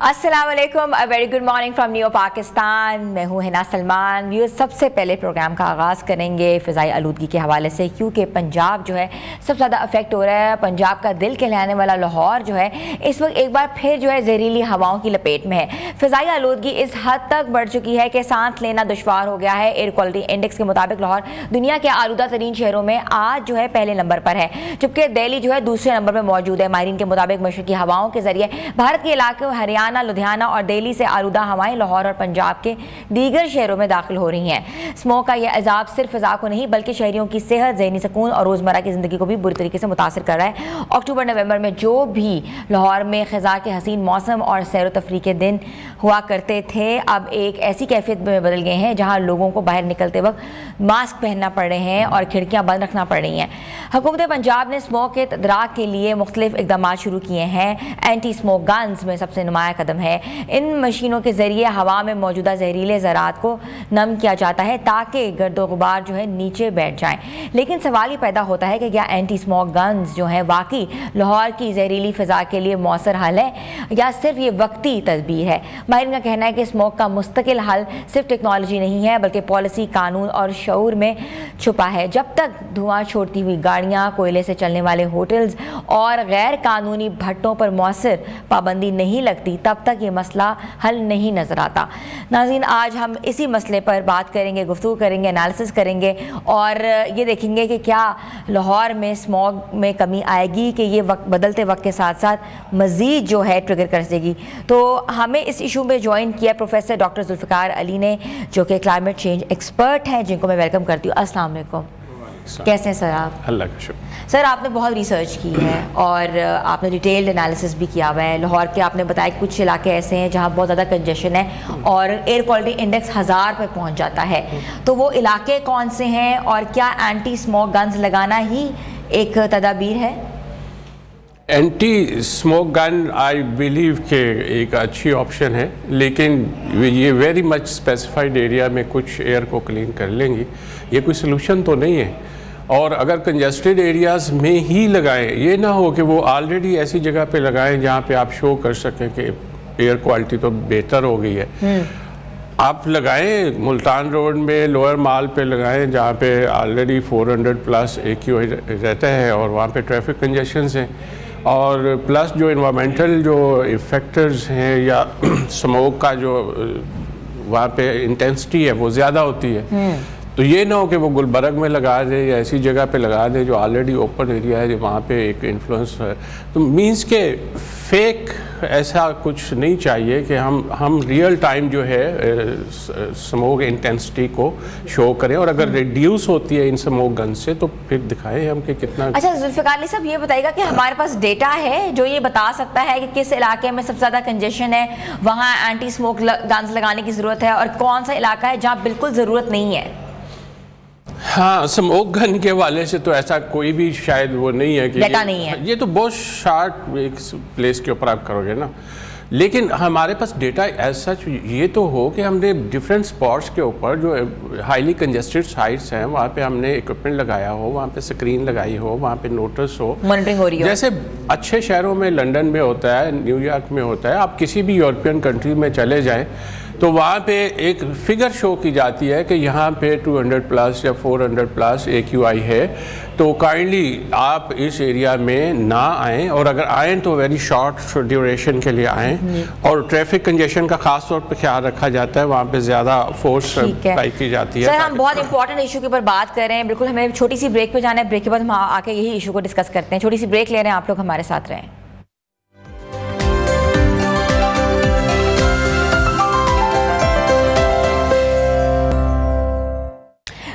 अस्सलाम वालेकुम, a very good morning from new Pakistan. मैं हूँ हिना सलमान। व्यूअर्स, सबसे पहले प्रोग्राम का आगाज़ करेंगे फ़िज़ाई आलूदगी के हवाले से, क्योंकि पंजाब जो है सबसे ज़्यादा अफेक्ट हो रहा है। पंजाब का दिल कहलाने वाला लाहौर जो है इस वक्त एक बार फिर जो है जहरीली हवाओं की लपेट में है। फ़िज़ाई आलूदगी इस हद तक बढ़ चुकी है कि सांस लेना दुश्वार हो गया है। एयर क्वालिटी इंडेक्स के मुताबिक लाहौर दुनिया के आलूदा तरीन शहरों में आज जो है पहले नंबर पर है, जबकि दिल्ली जो है दूसरे नंबर पर मौजूद है। माहिरीन के मुताबिक मशरकी हवाओं के जरिए भारत के इलाके हरियाणा, लुधियाना और दिल्ली से आलूदा हवाएं लाहौर और पंजाब के दीगर शहरों में दाखिल हो रही हैं। स्मोक का यह अजाब सिर्फ फ़िज़ा को नहीं बल्कि शहरियों की सेहत, ज़हनी सुकून और रोज़मर्रा की ज़िंदगी को भी बुरी तरीके से मुतासर कर रहा है। अक्टूबर नवंबर में जो भी लाहौर में ख़िज़ा के हसीन मौसम और सैर व तफरीह के दिन हुआ करते थे, अब एक ऐसी कैफियत में बदल गए हैं जहाँ लोगों को बाहर निकलते वक्त मास्क पहनना पड़ रहे हैं और खिड़कियाँ बंद रखना पड़ रही हैं। हुकूमत पंजाब ने स्मोक के तदराक के लिए मुख्तलिफ इक़दाम शुरू किए हैं। एंटी स्मोक गन्स में सबसे नुमाया कदम है। इन मशीनों के ज़रिए हवा में मौजूदा जहरीले ज़रात को नम किया जाता है ताकि गर्दो गुबार जो है नीचे बैठ जाएं। लेकिन सवाल ही पैदा होता है कि क्या एंटी स्मोक गन्स जो हैं वाकई लाहौर की जहरीली फ़िज़ा के लिए मौसर हल है या सिर्फ ये वक्ती तदबीर है। माहिरीन का कहना है कि स्मोक का मुस्तकिल हल सिर्फ टेक्नोलॉजी नहीं है बल्कि पॉलिसी, कानून और शऊर में छुपा है। जब तक धुआं छोड़ती हुई गाड़ियाँ, कोयले से चलने वाले होटल्स और गैर कानूनी भट्टों पर मौसर पाबंदी नहीं लगती, तब तक ये मसला हल नहीं नज़र आता। नाज़रीन, आज हम इसी मसले पर बात करेंगे, गुफ्तगू करेंगे, एनालिसिस करेंगे और ये देखेंगे कि क्या लाहौर में स्मॉग में कमी आएगी कि ये वक्त बदलते वक्त के साथ साथ मज़ीद जो है ट्रिगर कर देगी। तो हमें इस इशू में ज्वाइन किया प्रोफेसर डॉक्टर जुल्फ़िकार अली ने, जो कि क्लाइमेट चेंज एक्सपर्ट हैं, जिनको मैं वेलकम करती हूँ। अस्सलाम वालेकुम। कैसे हैं सर आप? अल्लाह का शुक्र। सर, आपने बहुत रिसर्च की है और आपने डिटेल्ड एनालिसिस भी किया हुआ है। लाहौर के आपने बताया कि कुछ इलाके ऐसे हैं जहाँ बहुत ज़्यादा कंजेशन है और एयर क्वालिटी इंडेक्स 1000 पर पहुँच जाता है। तो वो इलाके कौन से हैं और क्या एंटी स्मोक गन्स लगाना ही एक तदाबीर है? Anti smoke gun I believe के एक अच्छी ऑप्शन है, लेकिन ये वेरी मच स्पेसिफाइड एरिया में कुछ एयर को क्लीन कर लेंगी। ये कोई सलूशन तो नहीं है। और अगर कंजेस्टेड एरियाज़ में ही लगाएं, ये ना हो कि वो ऑलरेडी ऐसी जगह पे लगाएं जहाँ पे आप शो कर सकें कि एयर क्वालिटी तो बेहतर हो गई है। आप लगाएं मुल्तान रोड में, लोअर माल पे लगाएं जहाँ पे ऑलरेडी 400 प्लस AQI रहता है और वहाँ पे ट्रैफिक कंजेशंस हैं, और प्लस जो इन्वामेंटल जो इफेक्टर्स हैं या स्मोक का जो वहाँ पे इंटेंसिटी है वो ज़्यादा होती है। तो ये ना हो कि वो गुलबर्ग में लगा दे या ऐसी जगह पे लगा दे जो ऑलरेडी ओपन एरिया है, जो वहाँ पे एक इन्फ्लुएंस है। तो मींस के फेक ऐसा कुछ नहीं चाहिए कि हम रियल टाइम जो है स्मोक इंटेंसिटी को शो करें, और अगर रिड्यूस होती है इन स्मोक गन से तो फिर दिखाएं हम कि कितना। अच्छा जुल्फ़िकार अली साहब, ये बताइएगा कि हमारे पास डेटा है जो ये बता सकता है कि किस इलाके में सबसे ज़्यादा कंजेशन है, वहाँ एंटी स्मोक गन्स लगाने की ज़रूरत है, और कौन सा इलाका है जहाँ बिल्कुल ज़रूरत नहीं है? हाँ, स्मोक गन के वाले से तो ऐसा कोई भी शायद वो नहीं है कि डेटा नहीं है। ये तो बहुत शार्ट एक प्लेस के ऊपर आप करोगे ना, लेकिन हमारे पास डेटा ऐसा ये तो हो कि हमने डिफरेंट स्पॉट्स के ऊपर जो हाईली कंजेस्टेड साइट्स हैं वहाँ पे हमने इक्विपमेंट लगाया हो, वहाँ पे स्क्रीन लगाई हो, वहाँ पे नोटिस हो, मॉनिटरिंग हो रही हो। जैसे अच्छे शहरों में लंदन में होता है, न्यूयॉर्क में होता है। आप किसी भी यूरोपियन कंट्री में चले जाएं तो वहाँ पे एक फिगर शो की जाती है कि यहाँ पे 200 प्लस या 400 प्लस AQI है, तो काइंडली आप इस एरिया में ना आएँ, और अगर आएँ तो वेरी शॉर्ट ड्यूरेशन के लिए आएँ। और ट्रैफिक कंजेशन का खास तौर पे ख्याल रखा जाता है, वहाँ पे ज़्यादा फोर्स अप्लाई की जाती है। सर, हम बहुत इंपॉर्टेंट इशू के ऊपर बात कर रहे हैं। बिल्कुल, हमें छोटी सी ब्रेक पे जाना है। ब्रेक के बाद हम आके यही इशू को डिस्कस करते हैं। छोटी सी ब्रेक ले रहे हैं, आप लोग हमारे साथ रहें।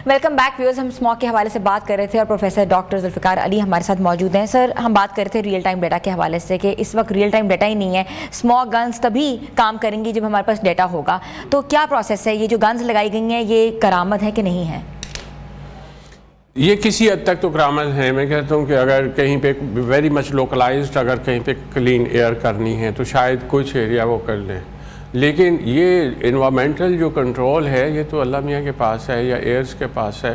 Welcome back viewers. हम स्मॉक के हवाले से बात कर रहे थे और प्रोफेसर डॉक्टर जुल्फ़िकार अली हमारे साथ मौजूद हैं। सर, हम बात कर रहे थे रियल टाइम डेटा के हवाले से कि इस वक्त रियल टाइम डेटा ही नहीं है। स्मॉक गन्स तभी काम करेंगी जब हमारे पास डेटा होगा। तो क्या प्रोसेस है? ये जो गन्स लगाई गई हैं ये करामत है कि नहीं है? ये किसी हद तक तो करामत है। मैं कहता हूँ कि अगर कहीं पे वेरी मच लोकलाइज्ड अगर कहीं पे क्लीन एयर करनी है तो शायद कुछ एरिया वो कर लें, लेकिन ये इन्वामेंटल जो कंट्रोल है ये तो अल्लाह मियाँ के पास है या एयर्स के पास है।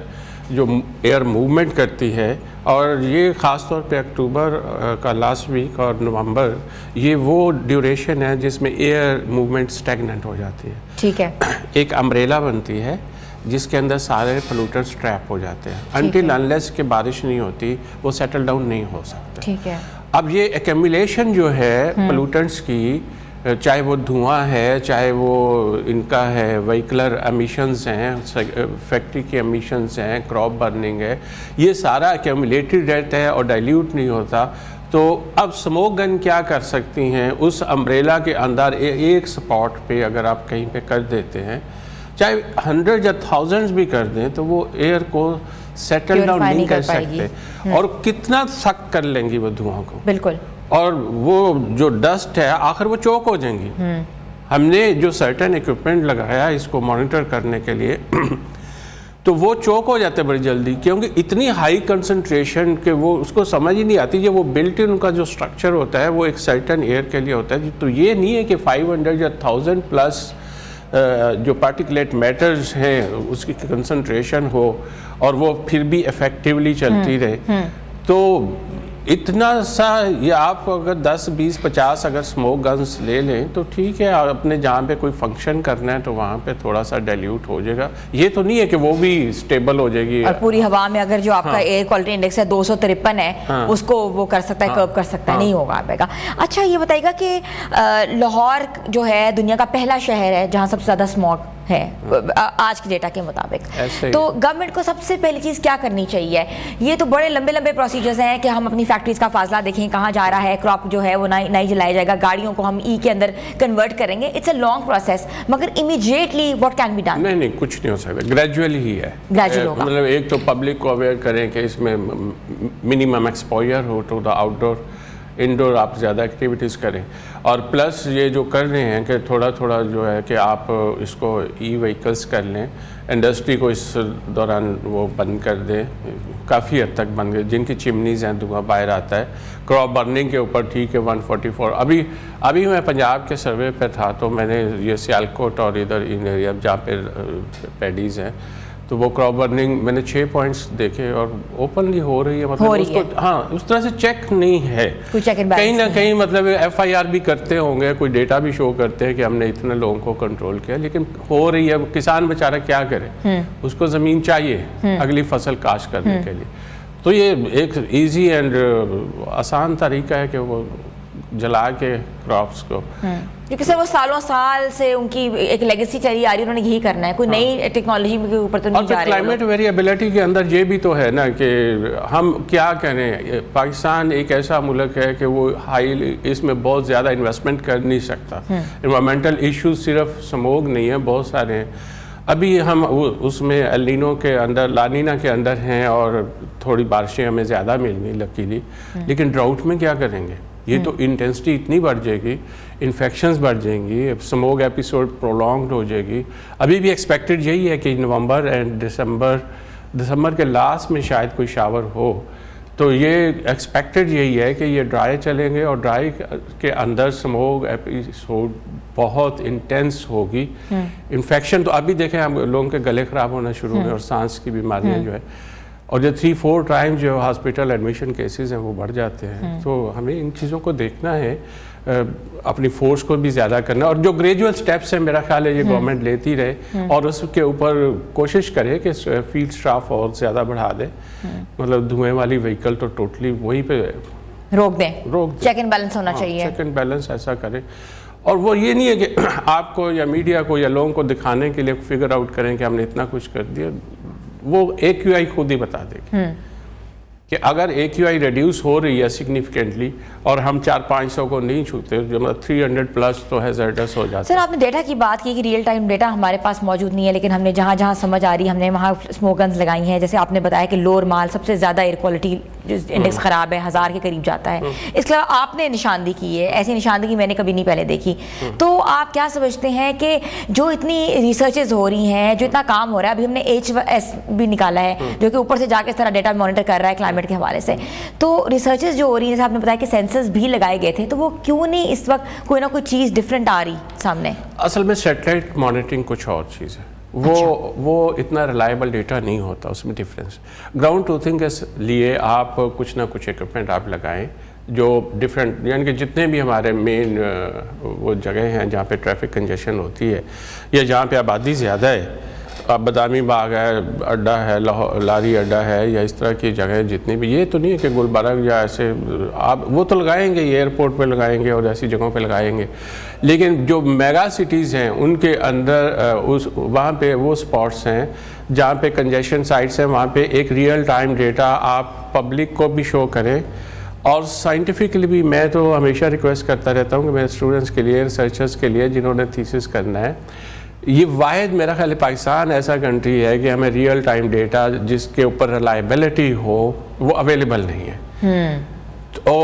जो एयर मूवमेंट करती है, और ये ख़ास तौर पे अक्टूबर का लास्ट वीक और नवंबर, ये वो ड्यूरेशन है जिसमें एयर मूवमेंट स्टैग्नेंट हो जाती है। ठीक है। एक अम्ब्रेला बनती है जिसके अंदर सारे पोल्यूटर्स ट्रैप हो जाते हैं। अनटिल अनलेस के बारिश नहीं होती वो सेटल डाउन नहीं हो सकते। ठीक है। अब ये एक्यूमुलेशन जो है पोल्यूटेंट्स की, चाहे वो धुआं है, चाहे वो इनका है व्हीकलर एमिशंस हैं, फैक्ट्री के एमिशंस हैं, क्रॉप बर्निंग है, ये सारा एक्यूमुलेटेड रहता है और डाइल्यूट नहीं होता। तो अब स्मोक गन क्या कर सकती हैं, उस अम्ब्रेला के अंदर एक स्पॉट पे अगर आप कहीं पे कर देते हैं, चाहे 100 या 1000 भी कर दें, तो वो एयर को सेटल डाउन नहीं कर सकते। और कितना सख्त कर लेंगी वो धुआं को, बिल्कुल। और वो जो डस्ट है आखिर वो चोक हो जाएंगी। हमने जो सर्टेन इक्विपमेंट लगाया इसको मॉनिटर करने के लिए तो वो चोक हो जाते बड़ी जल्दी, क्योंकि इतनी हाई कंसंट्रेशन के वो उसको समझ ही नहीं आती। जो वो बिल्ट इन उनका जो स्ट्रक्चर होता है वो एक सर्टेन एयर के लिए होता है। तो ये नहीं है कि 500 या 1000 प्लस जो पार्टिकुलेट मैटर्स हैं उसकी कंसंट्रेशन हो और वो फिर भी इफेक्टिवली चलती रहे। तो इतना सा ये आप अगर 10, 20, 50 अगर स्मोक गन्स ले लें तो ठीक है, अपने जहाँ पे कोई फंक्शन करना है तो वहाँ पे थोड़ा सा डाइल्यूट हो जाएगा। ये तो नहीं है कि वो भी स्टेबल हो जाएगी। और पूरी हवा में अगर जो आपका एयर क्वालिटी इंडेक्स है 253 है, उसको वो कर सकता है, कर्व कर सकता है, नहीं होगा आपका। अच्छा ये बताइएगा कि लाहौर जो है दुनिया का पहला शहर है जहाँ सबसे ज़्यादा स्मोक है आज के डेटा के मुताबिक। तो गवर्नमेंट को सबसे पहली चीज़ क्या करनी चाहिए? ये तो बड़े लंबे लंबे प्रोसीजर्स हैं कि हम अपनी फैक्ट्रीज का फासला देखें, कहाँ जा रहा है, क्रॉप जो है वो नहीं जलाया जाएगा, गाड़ियों को हम ई के अंदर कन्वर्ट करेंगे। इट्स अ लॉन्ग प्रोसेस, मगर immediately what can be done? नहीं, कुछ नहीं हो सकता, ग्रेजुअली ही है। ग्रेजुअल होगा, मतलब एक तो पब्लिक को अवेयर करें कि इसमें मिनिमम एक्सपोजर हो टू द आउटडोर, इंडोर आप ज़्यादा एक्टिविटीज़ करें। और प्लस ये जो कर रहे हैं कि थोड़ा थोड़ा जो है कि आप इसको ई व्हीकल्स कर लें, इंडस्ट्री को इस दौरान वो बंद कर दें, काफ़ी हद तक बंद कर, जिनकी चिमनीज़ हैं धुआं बाहर आता है। क्रॉप बर्निंग के ऊपर ठीक है 144। अभी मैं पंजाब के सर्वे पे था तो मैंने ये सियालकोट और इधर इन एरिया जहाँ पे पैडीज़ हैं तो वो क्रॉप बर्निंग मैंने 6 पॉइंट्स देखे और ओपनली हो रही है। मतलब उसको हाँ उस तरह से चेक नहीं है, कहीं ना कहीं मतलब FIR भी करते होंगे, कोई डेटा भी शो करते हैं कि हमने इतने लोगों को कंट्रोल किया, लेकिन हो रही है। किसान बेचारा क्या करे, उसको ज़मीन चाहिए अगली फसल काश्त करने के लिए। तो ये एक इजी एंड आसान तरीका है कि वो जला के क्रॉप्स को, क्योंकि सर वो सालों साल से उनकी एक लेगेसी चली आ रही है, उन्होंने यही करना है, कोई नई टेक्नोलॉजी के ऊपर तो नहीं जा रहे। क्लाइमेट वेरिएबिलिटी के अंदर ये भी तो है ना कि हम क्या करें, पाकिस्तान एक ऐसा मुल्क है कि वो हाई इसमें बहुत ज़्यादा इन्वेस्टमेंट कर नहीं सकता। इन्वायरमेंटल इशूज सिर्फ स्मोक नहीं है, बहुत सारे हैं। अभी हम उसमें एल नीनो के अंदर, ला नीना के अंदर हैं और थोड़ी बारिशें हमें ज़्यादा मिल गई लकीली, लेकिन ड्राउट में क्या करेंगे? ये तो इंटेंसिटी इतनी बढ़ जाएगी, इन्फेक्शंस बढ़ जाएंगी, स्मोक एपिसोड प्रोलॉन्ग्ड हो जाएगी। अभी भी एक्सपेक्टेड यही है कि नवंबर एंड दिसंबर के लास्ट में शायद कोई शावर हो। तो ये एक्सपेक्टेड यही है कि ये ड्राई चलेंगे और ड्राई के अंदर स्मोक एपिसोड बहुत इंटेंस होगी। इन्फेक्शन तो अभी देखें हम लोगों के गले ख़राब होना शुरू हो गए और सांस की बीमारियाँ जो है, और जो 3-4 टाइम जो हॉस्पिटल एडमिशन केसेस हैं वो बढ़ जाते हैं। तो हमें इन चीज़ों को देखना है, अपनी फोर्स को भी ज़्यादा करना, और जो ग्रेजुअल स्टेप्स हैं मेरा ख्याल है ये गवर्नमेंट लेती रहे और उसके ऊपर कोशिश करे कि फील्ड स्टाफ और ज़्यादा बढ़ा दे। मतलब धुएँ वाली व्हीकल तो टोटली वहीं पे रोक दें, चेक एंड बैलेंस होना चाहिए। चेक एंड बैलेंस ऐसा करें, और वो ये नहीं है कि आपको या मीडिया को या लोगों को दिखाने के लिए फिगर आउट करें कि हमने इतना कुछ कर दिया। वो AQI खुद ही बता देगी कि अगर AQI रिड्यूस हो रही है सिग्निफिकेंटली और हम 400-500 को नहीं छूते, जो मतलब 300 प्लस तो हैज़ार्डस हो जाता है। सर आपने डेटा की बात की कि रियल टाइम डेटा हमारे पास मौजूद नहीं है, लेकिन हमने जहाँ जहाँ समझ आ रही है हमने वहाँ स्मोक गन्स लगाई हैं। जैसे आपने बताया कि लोअर माल सबसे ज़्यादा एयर क्वालिटी इंडेक्स ख़राब है, 1000 के करीब जाता है। इसके अलावा आपने निशानदेही की है, ऐसी निशानदेही मैंने कभी नहीं पहले देखी। तो आप क्या समझते हैं कि जो इतनी रिसर्चेज हो रही हैं, जो इतना काम हो रहा है, अभी हमने HS भी निकाला है जो कि ऊपर से जाके इस तरह डेटा मॉनिटर कर रहा है क्लाइमेट के हवाले से, तो रिसर्चेज जो हो रही है, जैसे आपने बताया कि सेंसर्स भी लगाए गए थे, तो वो क्यों नहीं इस वक्त कोई ना कोई चीज़ डिफरेंट आ रही सामने? असल में सैटेलाइट मॉनिटरिंग कुछ और चीज़ है, वो इतना रिलायबल डेटा नहीं होता, उसमें डिफरेंस। ग्राउंड ट्रूथिंग के लिए आप कुछ ना कुछ इक्विपमेंट आप लगाएं जो डिफरेंट, यानी कि जितने भी हमारे मेन वो जगह हैं जहाँ पे ट्रैफिक कंजेशन होती है या जहाँ पे आबादी ज़्यादा है, अब बदामी बाग है, अड्डा है, लारी अड्डा है, या इस तरह की जगह जितनी भी, ये तो नहीं है कि गुलबर्ग या ऐसे आप वो तो लगाएंगे, ये एयरपोर्ट पे लगाएंगे और ऐसी जगहों पे लगाएंगे, लेकिन जो मेगा सिटीज़ हैं उनके अंदर उस वहाँ पे वो स्पॉट्स हैं जहाँ पे कंजेशन साइट्स हैं, वहाँ पे एक रियल टाइम डेटा आप पब्लिक को भी शो करें। और साइंटिफिकली भी मैं तो हमेशा रिक्वेस्ट करता रहता हूँ कि मेरे स्टूडेंट्स के लिए, रिसर्चर्स के लिए जिन्होंने थीसिस करना है, ये वाहिद मेरा ख्याल है पाकिस्तान ऐसा कंट्री है कि हमें रियल टाइम डेटा जिसके ऊपर रिलायबिलिटी हो वो अवेलेबल नहीं है। तो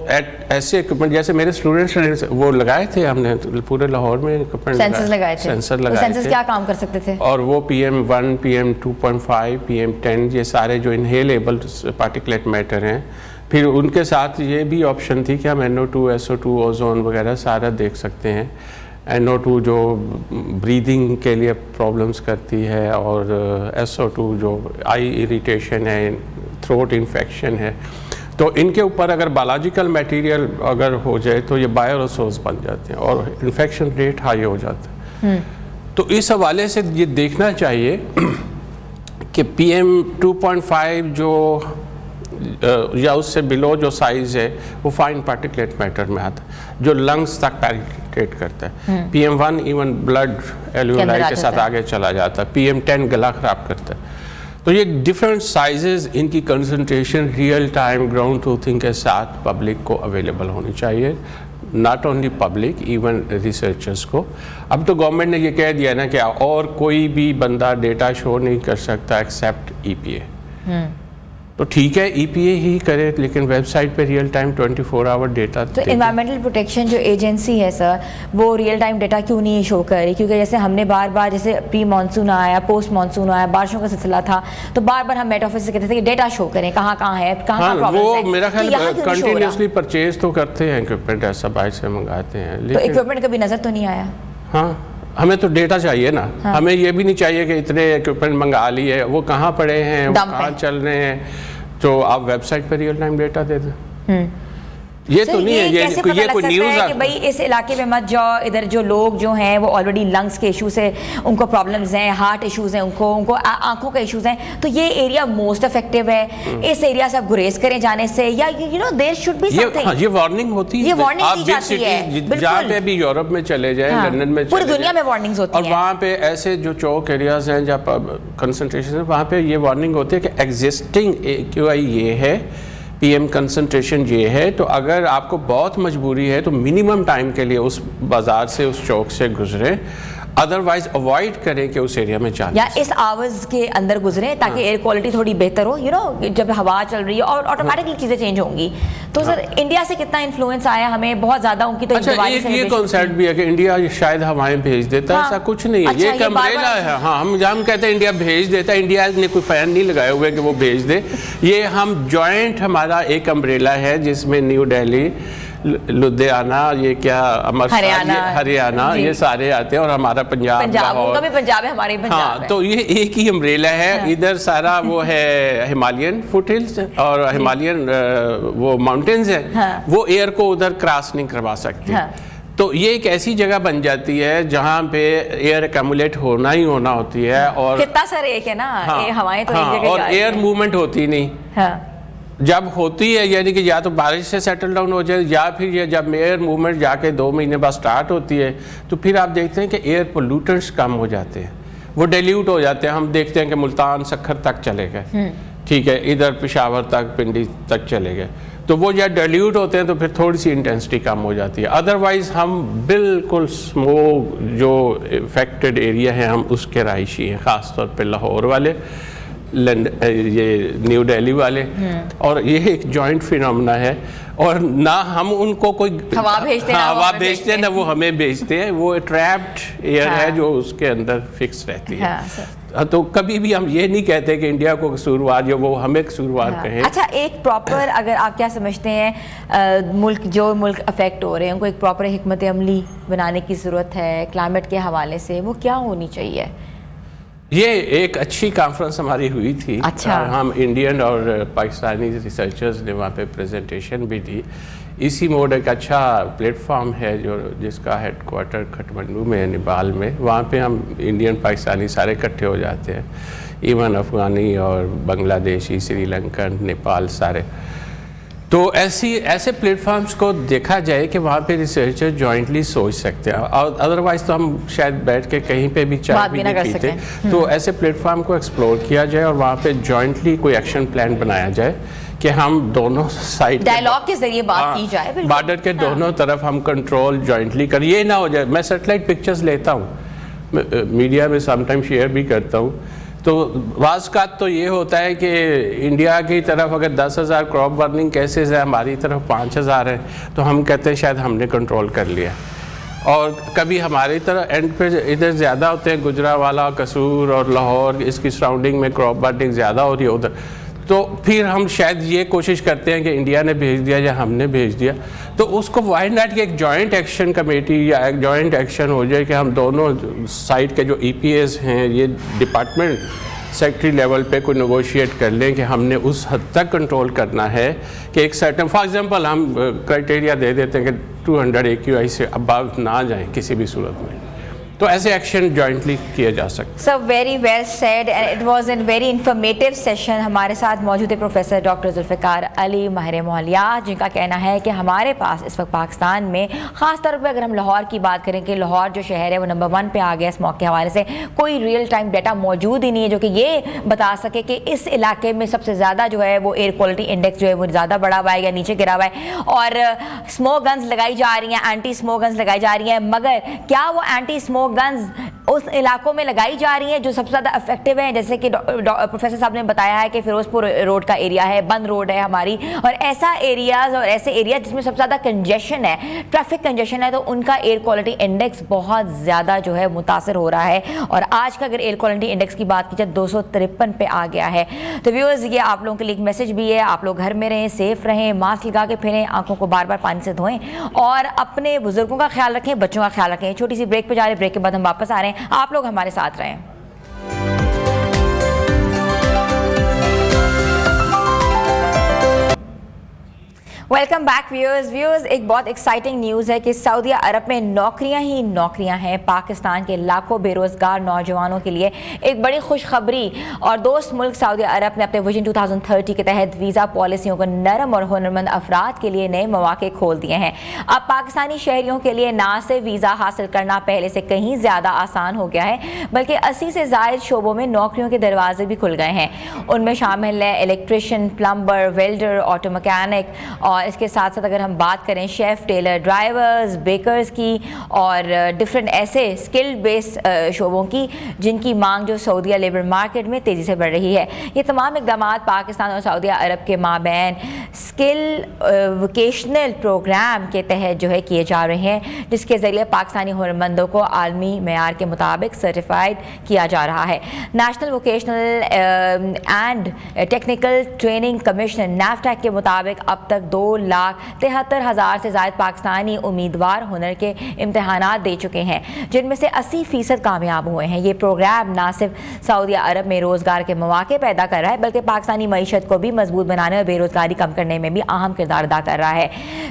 ऐसे इक्विपमेंट जैसे मेरे स्टूडेंट्स ने वो लगाए थे, हमने पूरे लाहौर में इक्विपमेंट सेंसर लगाए थे। सेंसर क्या काम कर सकते थे? और वो PM1, PM2.5, PM10 ये सारे जो इनहेलेबल पार्टिकुलेट मैटर हैं, फिर उनके साथ ये भी ऑप्शन थी कि हम NO2, SO2, ओजोन वगैरह सारा देख सकते हैं। NO2 जो ब्रीदिंग के लिए प्रॉब्लम्स करती है, और SO2 जो आई इरिटेशन है, थ्रोट इन्फेक्शन है, तो इनके ऊपर अगर बायोलॉजिकल मटेरियल अगर हो जाए तो ये बायोरिसोर्स बन जाते हैं और इन्फेक्शन रेट हाई हो जाता है। तो इस हवाले से ये देखना चाहिए कि PM2.5 जो या उससे बिलो जो साइज़ है वो फाइन पार्टिकुलेट मैटर में आता है जो लंग्स तक पेनिट्रेट करता है। PM1 इवन ब्लड एल्यूलाई के साथ आगे चला जाता है। PM10 गला ख़राब करता है। तो ये डिफरेंट साइजेस, इनकी concentration real time ground truthing के साथ पब्लिक को अवेलेबल होनी चाहिए, not only public, even researchers को। अब तो गवर्नमेंट ने ये कह दिया ना कि और कोई भी बंदा डेटा शो नहीं कर सकता एक्सेप्ट EPA। तो ठीक है EPA ही करे, लेकिन वेबसाइट पे रियल टाइम 24 आवर डेटा। तो एनवायरमेंटल प्रोटेक्शन जो एजेंसी है सर, वो रियल टाइम डेटा क्यों नहीं शो कर रही? क्योंकि जैसे हमने बार बार, जैसे प्री मानसून आया, पोस्ट मानसून आया, बारिशों का सिलसिला था, तो बार बार हम मेट ऑफिस से कहते थे कि डेटा शो करें, कहाँ कहाँ है, कहाँ प्रॉब्लम है। वो मेरा ख्याल कंटिन्यूसली परचेज तो करते हैं इक्विपमेंट, ऐसा बाहर से मंगाते हैं, तो इक्विपमेंट कभी नजर तो नहीं आया? हाँ, हमें तो डेटा चाहिए ना। हाँ। हमें ये भी नहीं चाहिए कि इतने इक्विपमेंट मंगा लिए, वो कहाँ पड़े हैं, वो कहाँ चल रहे हैं, तो आप वेबसाइट पर रियल टाइम डेटा दे दें। ये तो नहीं है, ये कोई न्यूज़ है कि भाई इस इलाके में मत जाओ, इधर जो लोग जो हैं वो ऑलरेडी लंग्स के इश्यूज है, उनको प्रॉब्लम्स हैं, हार्ट इश्यूज हैं, उनको आंखों के इश्यूज हैं, तो ये एरिया मोस्ट इफेक्टिव है, इस एरिया से आप गुरेज करें जाने से, या you know there should be something. ये वार्निंग होती है, ये वार्निंग दी जाती है, जहाँ पे भी यूरोप में चले जाए, लंदन में, पूरी दुनिया में वार्निंग्स होती हैं, और वहाँ पे ऐसे जो चौक एरियाज हैं जहाँ कंसंट्रेशन है, वहाँ पे ये वार्निंग होती है कि एग्जिस्टिंग AQI ये है, PM कंसंट्रेशन ये है, तो अगर आपको बहुत मजबूरी है तो मिनिमम टाइम के लिए उस बाजार से, उस चौक से गुजरें, अदरवाइज अवॉइड करें कि उस एरिया में जाए, या इस आवर्स के अंदर गुजरें ताकि एयर क्वालिटी थोड़ी बेहतर हो, यू नो, जब हवा चल रही है और ऑटोमेटिकली चीज़ें चेंज होंगी। तो सर इंडिया से कितना इन्फ्लुएंस आया हमें? बहुत ज़्यादा उनकी तो ये कॉन्सेप्ट भी है कि इंडिया शायद हवाएं भेज देता है, ऐसा कुछ नहीं है, ये एक अम्ब्रेला है। हाँ, हम कहते हैं इंडिया भेज देता है, इंडिया ने कोई फैन नहीं लगाए हुए कि वो भेज दे, ये हम जॉइंट हमारा एक अम्ब्रेला है जिसमें न्यू दिल्ली, लुधियाना, ये क्या हरियाणा ये सारे आते हैं, और हमारा पंजाब उनका भी पंजाब है, हमारे पंजाब हाँ है। तो ये एक ही अम्ब्रेला है। हाँ। इधर सारा वो है हिमालयन फुट हिल्स और हिमालयन वो माउंटेन्स है। हाँ। वो एयर को उधर क्रॉस नहीं करवा सकते। हाँ। तो ये एक ऐसी जगह बन जाती है जहाँ पे एयर एक्यूमुलेट होना ही होना होती है, और कितना सारे एक है ना। हाँ। हवाएं तो एक जगह, और एयर मूवमेंट होती नहीं। हाँ। जब होती है यानी कि या तो बारिश से सेटल डाउन हो जाए, या फिर ये जब एयर मूवमेंट जाके 2 महीने बाद स्टार्ट होती है, तो फिर आप देखते हैं कि एयर पोल्यूटर्स कम हो जाते हैं, वो डाइल्यूट हो जाते हैं। हम देखते हैं कि मुल्तान सखर तक चले गए, ठीक है, इधर पेशावर तक, पिंडी तक चले गए, तो वो जब डाइल्यूट होते हैं तो फिर थोड़ी सी इंटेंसिटी कम हो जाती है। अदरवाइज हम बिल्कुल स्मोक जो इफेक्टेड एरिया है हम उसके रहायशी हैं, ख़ासतौर पर लाहौर वाले, ये न्यू दिल्ली वाले, और ये एक जॉइंट फिनोमेना है, और ना हम उनको कोई हवा भेजते हैं, हवा भेजते हैं ना वो हमें भेजते हैं, वो ट्रैप्ड एयर है जो उसके अंदर फिक्स रहती है। हाँ, तो कभी भी हम ये नहीं कहते कि इंडिया को कसूरवार या वो हमें कसूरवार कहें। अच्छा, एक प्रॉपर अगर आप क्या समझते हैं मुल्क अफेक्ट हो रहे हैं, उनको एक प्रॉपर हिकमत अमली बनाने की ज़रूरत है क्लाइमेट के हवाले से, वो क्या होनी चाहिए? ये एक अच्छी कॉन्फ्रेंस हमारी हुई थी। अच्छा। हम इंडियन और पाकिस्तानी रिसर्चर्स ने वहाँ पे प्रेजेंटेशन भी दी। इसी मोड एक अच्छा प्लेटफॉर्म है जो जिसका हेडक्वार्टर काठमांडू में है, नेपाल में। वहाँ पे हम इंडियन पाकिस्तानी सारे इकट्ठे हो जाते हैं, इवन अफ़गानी और बांग्लादेशी, श्रीलंकन, नेपाल सारे। तो ऐसे प्लेटफॉर्म्स को देखा जाए कि वहाँ पे रिसर्चर जॉइंटली सोच सकते हैं, और अदरवाइज तो हम शायद बैठ के कहीं पे भी चाय भी नहीं पीते। तो ऐसे प्लेटफॉर्म को एक्सप्लोर किया जाए और वहाँ पे जॉइंटली कोई एक्शन प्लान बनाया जाए कि हम दोनों साइड डायलॉग के जरिए बात की जाए, बॉर्डर के दोनों तरफ हम कंट्रोल जॉइंटली कर। ये ना हो जाए, मैं सैटेलाइट पिक्चर्स लेता हूँ, मीडिया में समटाइम शेयर भी करता हूँ, तो वाज का तो ये होता है कि इंडिया की तरफ अगर 10,000 क्रॉप बर्निंग केसेस है, हमारी तरफ 5,000 है, तो हम कहते हैं शायद हमने कंट्रोल कर लिया। और कभी हमारी तरफ एंड पे इधर ज़्यादा होते हैं, गुजरावाला, कसूर और लाहौर, इसकी सराउंडिंग में क्रॉप बर्निंग ज़्यादा हो रही है उधर, तो फिर हम शायद ये कोशिश करते हैं कि इंडिया ने भेज दिया या हमने भेज दिया, तो उसको वाई नॉट कि एक जॉइंट एक्शन कमेटी या एक जॉइंट एक्शन हो जाए कि हम दोनों साइड के जो EPAs हैं, ये डिपार्टमेंट सेक्रेटरी लेवल पे कोई नेगोशिएट कर लें कि हमने उस हद तक कंट्रोल करना है कि एक सर्टन, फॉर एग्जांपल हम क्राइटेरिया दे देते हैं कि 200 AQI से अबव ना जाएं किसी भी सूरत में, तो ऐसे एक्शन जॉइंटली किए जा सकते। So very well said and it was an very informative session. हमारे साथ मौजूद है प्रोफेसर डॉक्टर जुल्फ़िकार अली माहिर मालियात, जिनका कहना है कि हमारे पास इस वक्त पाकिस्तान में ख़ास तौर पर अगर हम लाहौर की बात करें कि लाहौर जो शहर है वो नंबर 1 पे आ गया स्मॉग के हवाले से। कोई रियल टाइम डाटा मौजूद ही नहीं है जो कि ये बता सके कि इस इलाके में सबसे ज़्यादा जो है वो एयर क्वालिटी इंडेक्स जो है वो ज़्यादा बढ़ा हुआ है या नीचे गिरा हुआ है। और स्मोक गन्स लगाई जा रही हैं, एंटी स्मोक गन्स लगाई जा रही हैं, मगर क्या वो एंटी स्मोक गन्स उस इलाकों में लगाई जा रही हैं जो सबसे ज़्यादा इफेक्टिव हैं? जैसे कि प्रोफेसर साहब ने बताया है कि फिरोजपुर रोड का एरिया है, बंद रोड है हमारी, और ऐसा एरियाज़ और ऐसे एरिया जिसमें सबसे ज़्यादा कंजेशन है, ट्रैफिक कंजेशन है, तो उनका एयर क्वालिटी इंडेक्स बहुत ज़्यादा जो है मुतासर हो रहा है। और आज का अगर एयर क्वालिटी इंडेक्स की बात की जाए 253 पे आ गया है। तो व्यूअर्स, ये आप लोगों के लिए एक मैसेज भी है, आप लोग घर में रहें, सेफ रहें, मास्क लगा के फिरें, आंखों को बार बार पानी से धोएं और अपने बुजुर्गों का ख्याल रखें, बच्चों का ख्याल रखें। छोटी सी ब्रेक पे जा रहे हैं, ब्रेक के बाद हम वापस आ रहे हैं, आप लोग हमारे साथ रहें। वेलकम बैक व्यूअर्स, एक बहुत एक्साइटिंग न्यूज़ है कि सऊदी अरब में नौकरियां ही नौकरियां हैं। पाकिस्तान के लाखों बेरोजगार नौजवानों के लिए एक बड़ी खुशखबरी, और दोस्त मुल्क सऊदी अरब ने अपने विजन 2030 के तहत वीज़ा पॉलिसियों को नरम और हुनरमंद अफराद के लिए नए मौके खोल दिए हैं। अब पाकिस्तानी शहरियों के लिए ना सिर्फ वीज़ा हासिल करना पहले से कहीं ज़्यादा आसान हो गया है, बल्कि 80 से ज़ायद शोबों में नौकरियों के दरवाजे भी खुल गए हैं। उनमें शामिल है electrician, plumber, welder, auto mechanic, और इसके साथ साथ अगर हम बात करें शेफ़, टेलर, ड्राइवर्स, बेकर्स की और डिफरेंट ऐसे स्किल्ड बेस्ड शोबों की जिनकी मांग जो सऊदी लेबर मार्केट में तेज़ी से बढ़ रही है। ये तमाम इक़दाम पाकिस्तान और सऊदी अरब के माबैन स्किल वोकेशनल प्रोग्राम के तहत जो है किए जा रहे हैं, जिसके ज़रिए पाकिस्तानी हुनरमंदों को आलमी मेयार के मुताबिक सर्टिफाइड किया जा रहा है। National vocational and technical training commission NAFTAC के मुताबिक अब तक 2,73,000 से ज़ायद पाकिस्तानी उम्मीदवार हुनर के इम्तहानात दे चुके हैं, जिनमें से 80% कामयाब हुए हैं। ये प्रोग्राम ना सिर्फ सऊदी अरब में रोज़गार के मौके पैदा कर रहा है, बल्कि पाकिस्तानी मईशत को भी मजबूत बनाने और बेरोज़गारी कम करने में भी अहम किरदार अदा कर रहा है।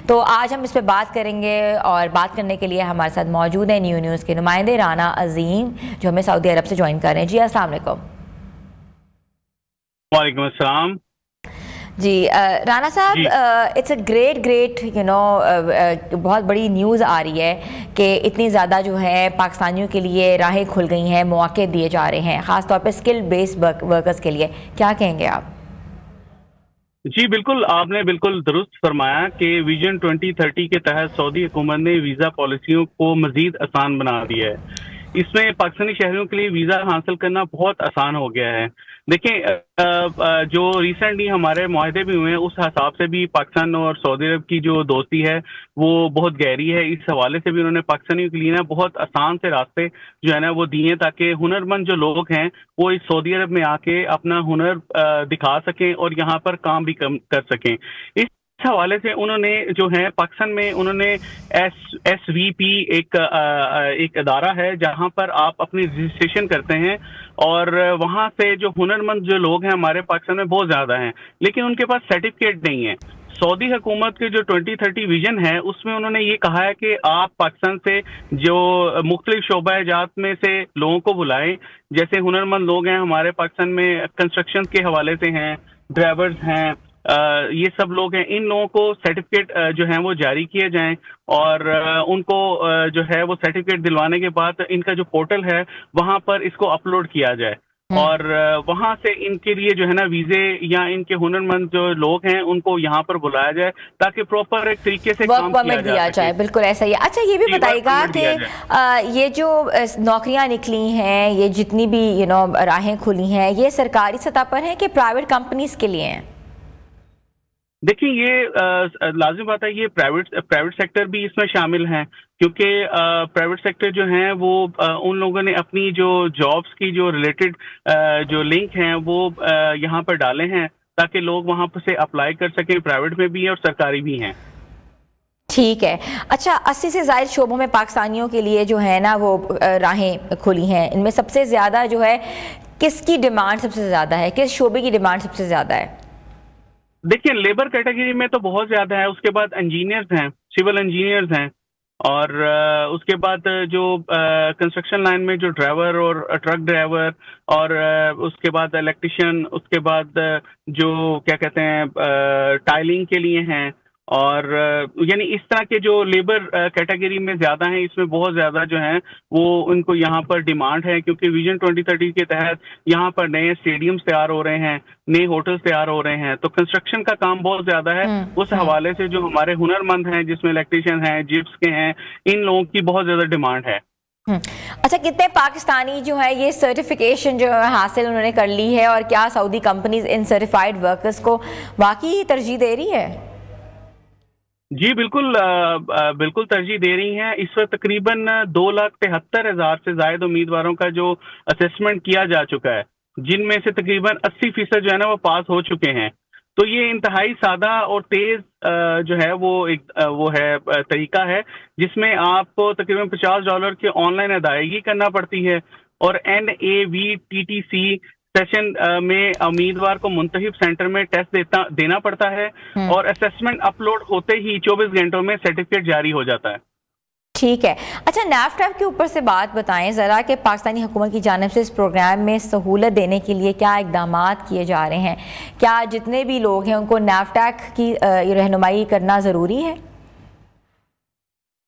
तो आज हम इस पर बात करेंगे, और बात करने के लिए हमारे साथ मौजूद है न्यूज़ के नुमाइंदे राना अजीम, जो हमें सऊदी अरब से ज्वाइन कर रहे हैं। जी अस्सलाम वालेकुम। वालेकुम अस्सलाम जी राना साहब, इट्स अ ग्रेट बहुत बड़ी न्यूज़ आ रही है कि इतनी ज़्यादा जो है पाकिस्तानियों के लिए राहें खुल गई हैं, मौके दिए जा रहे हैं, ख़ास तौर पे स्किल बेस्ड वर्कर्स के लिए। क्या कहेंगे आप? जी बिल्कुल, आपने बिल्कुल दुरुस्त फरमाया कि विजन 2030 के तहत सऊदी हुकूमत ने वीज़ा पॉलिसियों को मज़ीद आसान बना दिया है। इसमें पाकिस्तानी शहरियों के लिए वीज़ा हासिल करना बहुत आसान हो गया है। देखें, जो रिसेंटली हमारे मुआहदे भी हुए हैं, उस हिसाब से भी पाकिस्तान और सऊदी अरब की जो दोस्ती है वो बहुत गहरी है। इस हवाले से भी उन्होंने पाकिस्तानियों के लिए ना बहुत आसान से रास्ते जो है ना वो दिए, ताकि हुनरमंद जो लोग हैं वो इस सऊदी अरब में आके अपना हुनर दिखा सकें और यहाँ पर काम भी कर सकें। इस हवाले से उन्होंने जो है पाकिस्तान में उन्होंने SVP एक अदारा है जहां पर आप अपनी रजिस्ट्रेशन करते हैं, और वहां से जो हुनरमंद जो लोग हैं हमारे पाकिस्तान में बहुत ज्यादा हैं, लेकिन उनके पास सर्टिफिकेट नहीं है। सऊदी हुकूमत के जो 2030 विजन है उसमें उन्होंने ये कहा है कि आप पाकिस्तान से जो मुख्तलिफ शोबा-ए-जात में से लोगों को बुलाएं, जैसे हुनरमंद लोग हैं हमारे पाकिस्तान में, कंस्ट्रक्शन के हवाले से हैं, ड्राइवर्स हैं, ये सब लोग हैं, इन लोगों को सर्टिफिकेट जो है वो जारी किए जाएं, और उनको जो है वो सर्टिफिकेट दिलवाने के बाद इनका जो पोर्टल है वहां पर इसको अपलोड किया जाए, और वहां से इनके लिए जो है ना वीजे या इनके हुनरमंद जो लोग हैं उनको यहाँ पर बुलाया जाए ताकि प्रॉपर एक तरीके से काम किया दिया जाए। बिल्कुल ऐसा ही। अच्छा, ये भी बताइएगा कि ये जो नौकरियां निकली हैं, ये जितनी भी राहें खुली हैं, ये सरकारी सतह पर हैं कि प्राइवेट कंपनीज के लिए हैं? देखिए, ये लाजिम बात है, ये प्राइवेट सेक्टर भी इसमें शामिल हैं, क्योंकि प्राइवेट सेक्टर जो हैं वो उन लोगों ने अपनी जो जॉब्स की जो रिलेटेड जो लिंक हैं वो यहाँ पर डाले हैं ताकि लोग वहाँ पर से अप्लाई कर सकें, प्राइवेट में भी हैं और सरकारी भी हैं। ठीक है। अच्छा, 80 से ज़ायद शोबों में पाकिस्तानियों के लिए जो है ना वो राहें खुली हैं, इनमें सबसे ज़्यादा जो है किसकी डिमांड सबसे ज़्यादा है, किस शोबे की डिमांड सबसे ज़्यादा है? देखिए, लेबर कैटेगरी में तो बहुत ज्यादा है, उसके बाद इंजीनियर्स हैं, सिविल इंजीनियर्स हैं, और उसके बाद जो कंस्ट्रक्शन लाइन में जो ड्राइवर और ट्रक ड्राइवर, और उसके बाद इलेक्ट्रिशियन, उसके बाद जो क्या कहते हैं टाइलिंग के लिए हैं, और यानी इस तरह के जो लेबर कैटेगरी में ज्यादा हैं, इसमें बहुत ज्यादा जो है वो उनको यहाँ पर डिमांड है, क्योंकि विजन 2030 के तहत यहाँ पर नए स्टेडियम्स तैयार हो रहे हैं, नए होटल्स तैयार हो रहे हैं, तो कंस्ट्रक्शन का काम बहुत ज्यादा है। उस हवाले से जो हमारे हुनरमंद हैं, जिसमें इलेक्ट्रिशियन हैं, जिप्स के हैं, इन लोगों की बहुत ज्यादा डिमांड है। अच्छा, कितने पाकिस्तानी जो है ये सर्टिफिकेशन जो है हासिल उन्होंने कर ली है, और क्या Saudi companies in certified workers को वाकई तरजीह दे रही है? जी बिल्कुल, बिल्कुल तरजीह दे रही हैं। इस वक्त तकरीबन 2,73,000 से ज्यादा उम्मीदवारों का जो असेसमेंट किया जा चुका है, जिनमें से तकरीबन 80% जो है ना वो पास हो चुके हैं। तो ये इंतहाई सादा और तेज जो है वो है तरीका है, जिसमें आपको तकरीबन $50 की ऑनलाइन अदायगी करना पड़ती है, और NAVTTC सेशन में उम्मीदवार को मुंतखब सेंटर में टेस्ट देना पड़ता है, और असेसमेंट अपलोड होते ही 24 घंटों में सर्टिफिकेट जारी हो जाता है। ठीक है। अच्छा, नैफटैक के ऊपर से बात बताएं ज़रा कि पाकिस्तानी हुकूमत की जानिब से इस प्रोग्राम में सहूलत देने के लिए क्या इकदाम किए जा रहे हैं? क्या जितने भी लोग हैं उनको नैफटैक की रहनुमाई करना ज़रूरी है?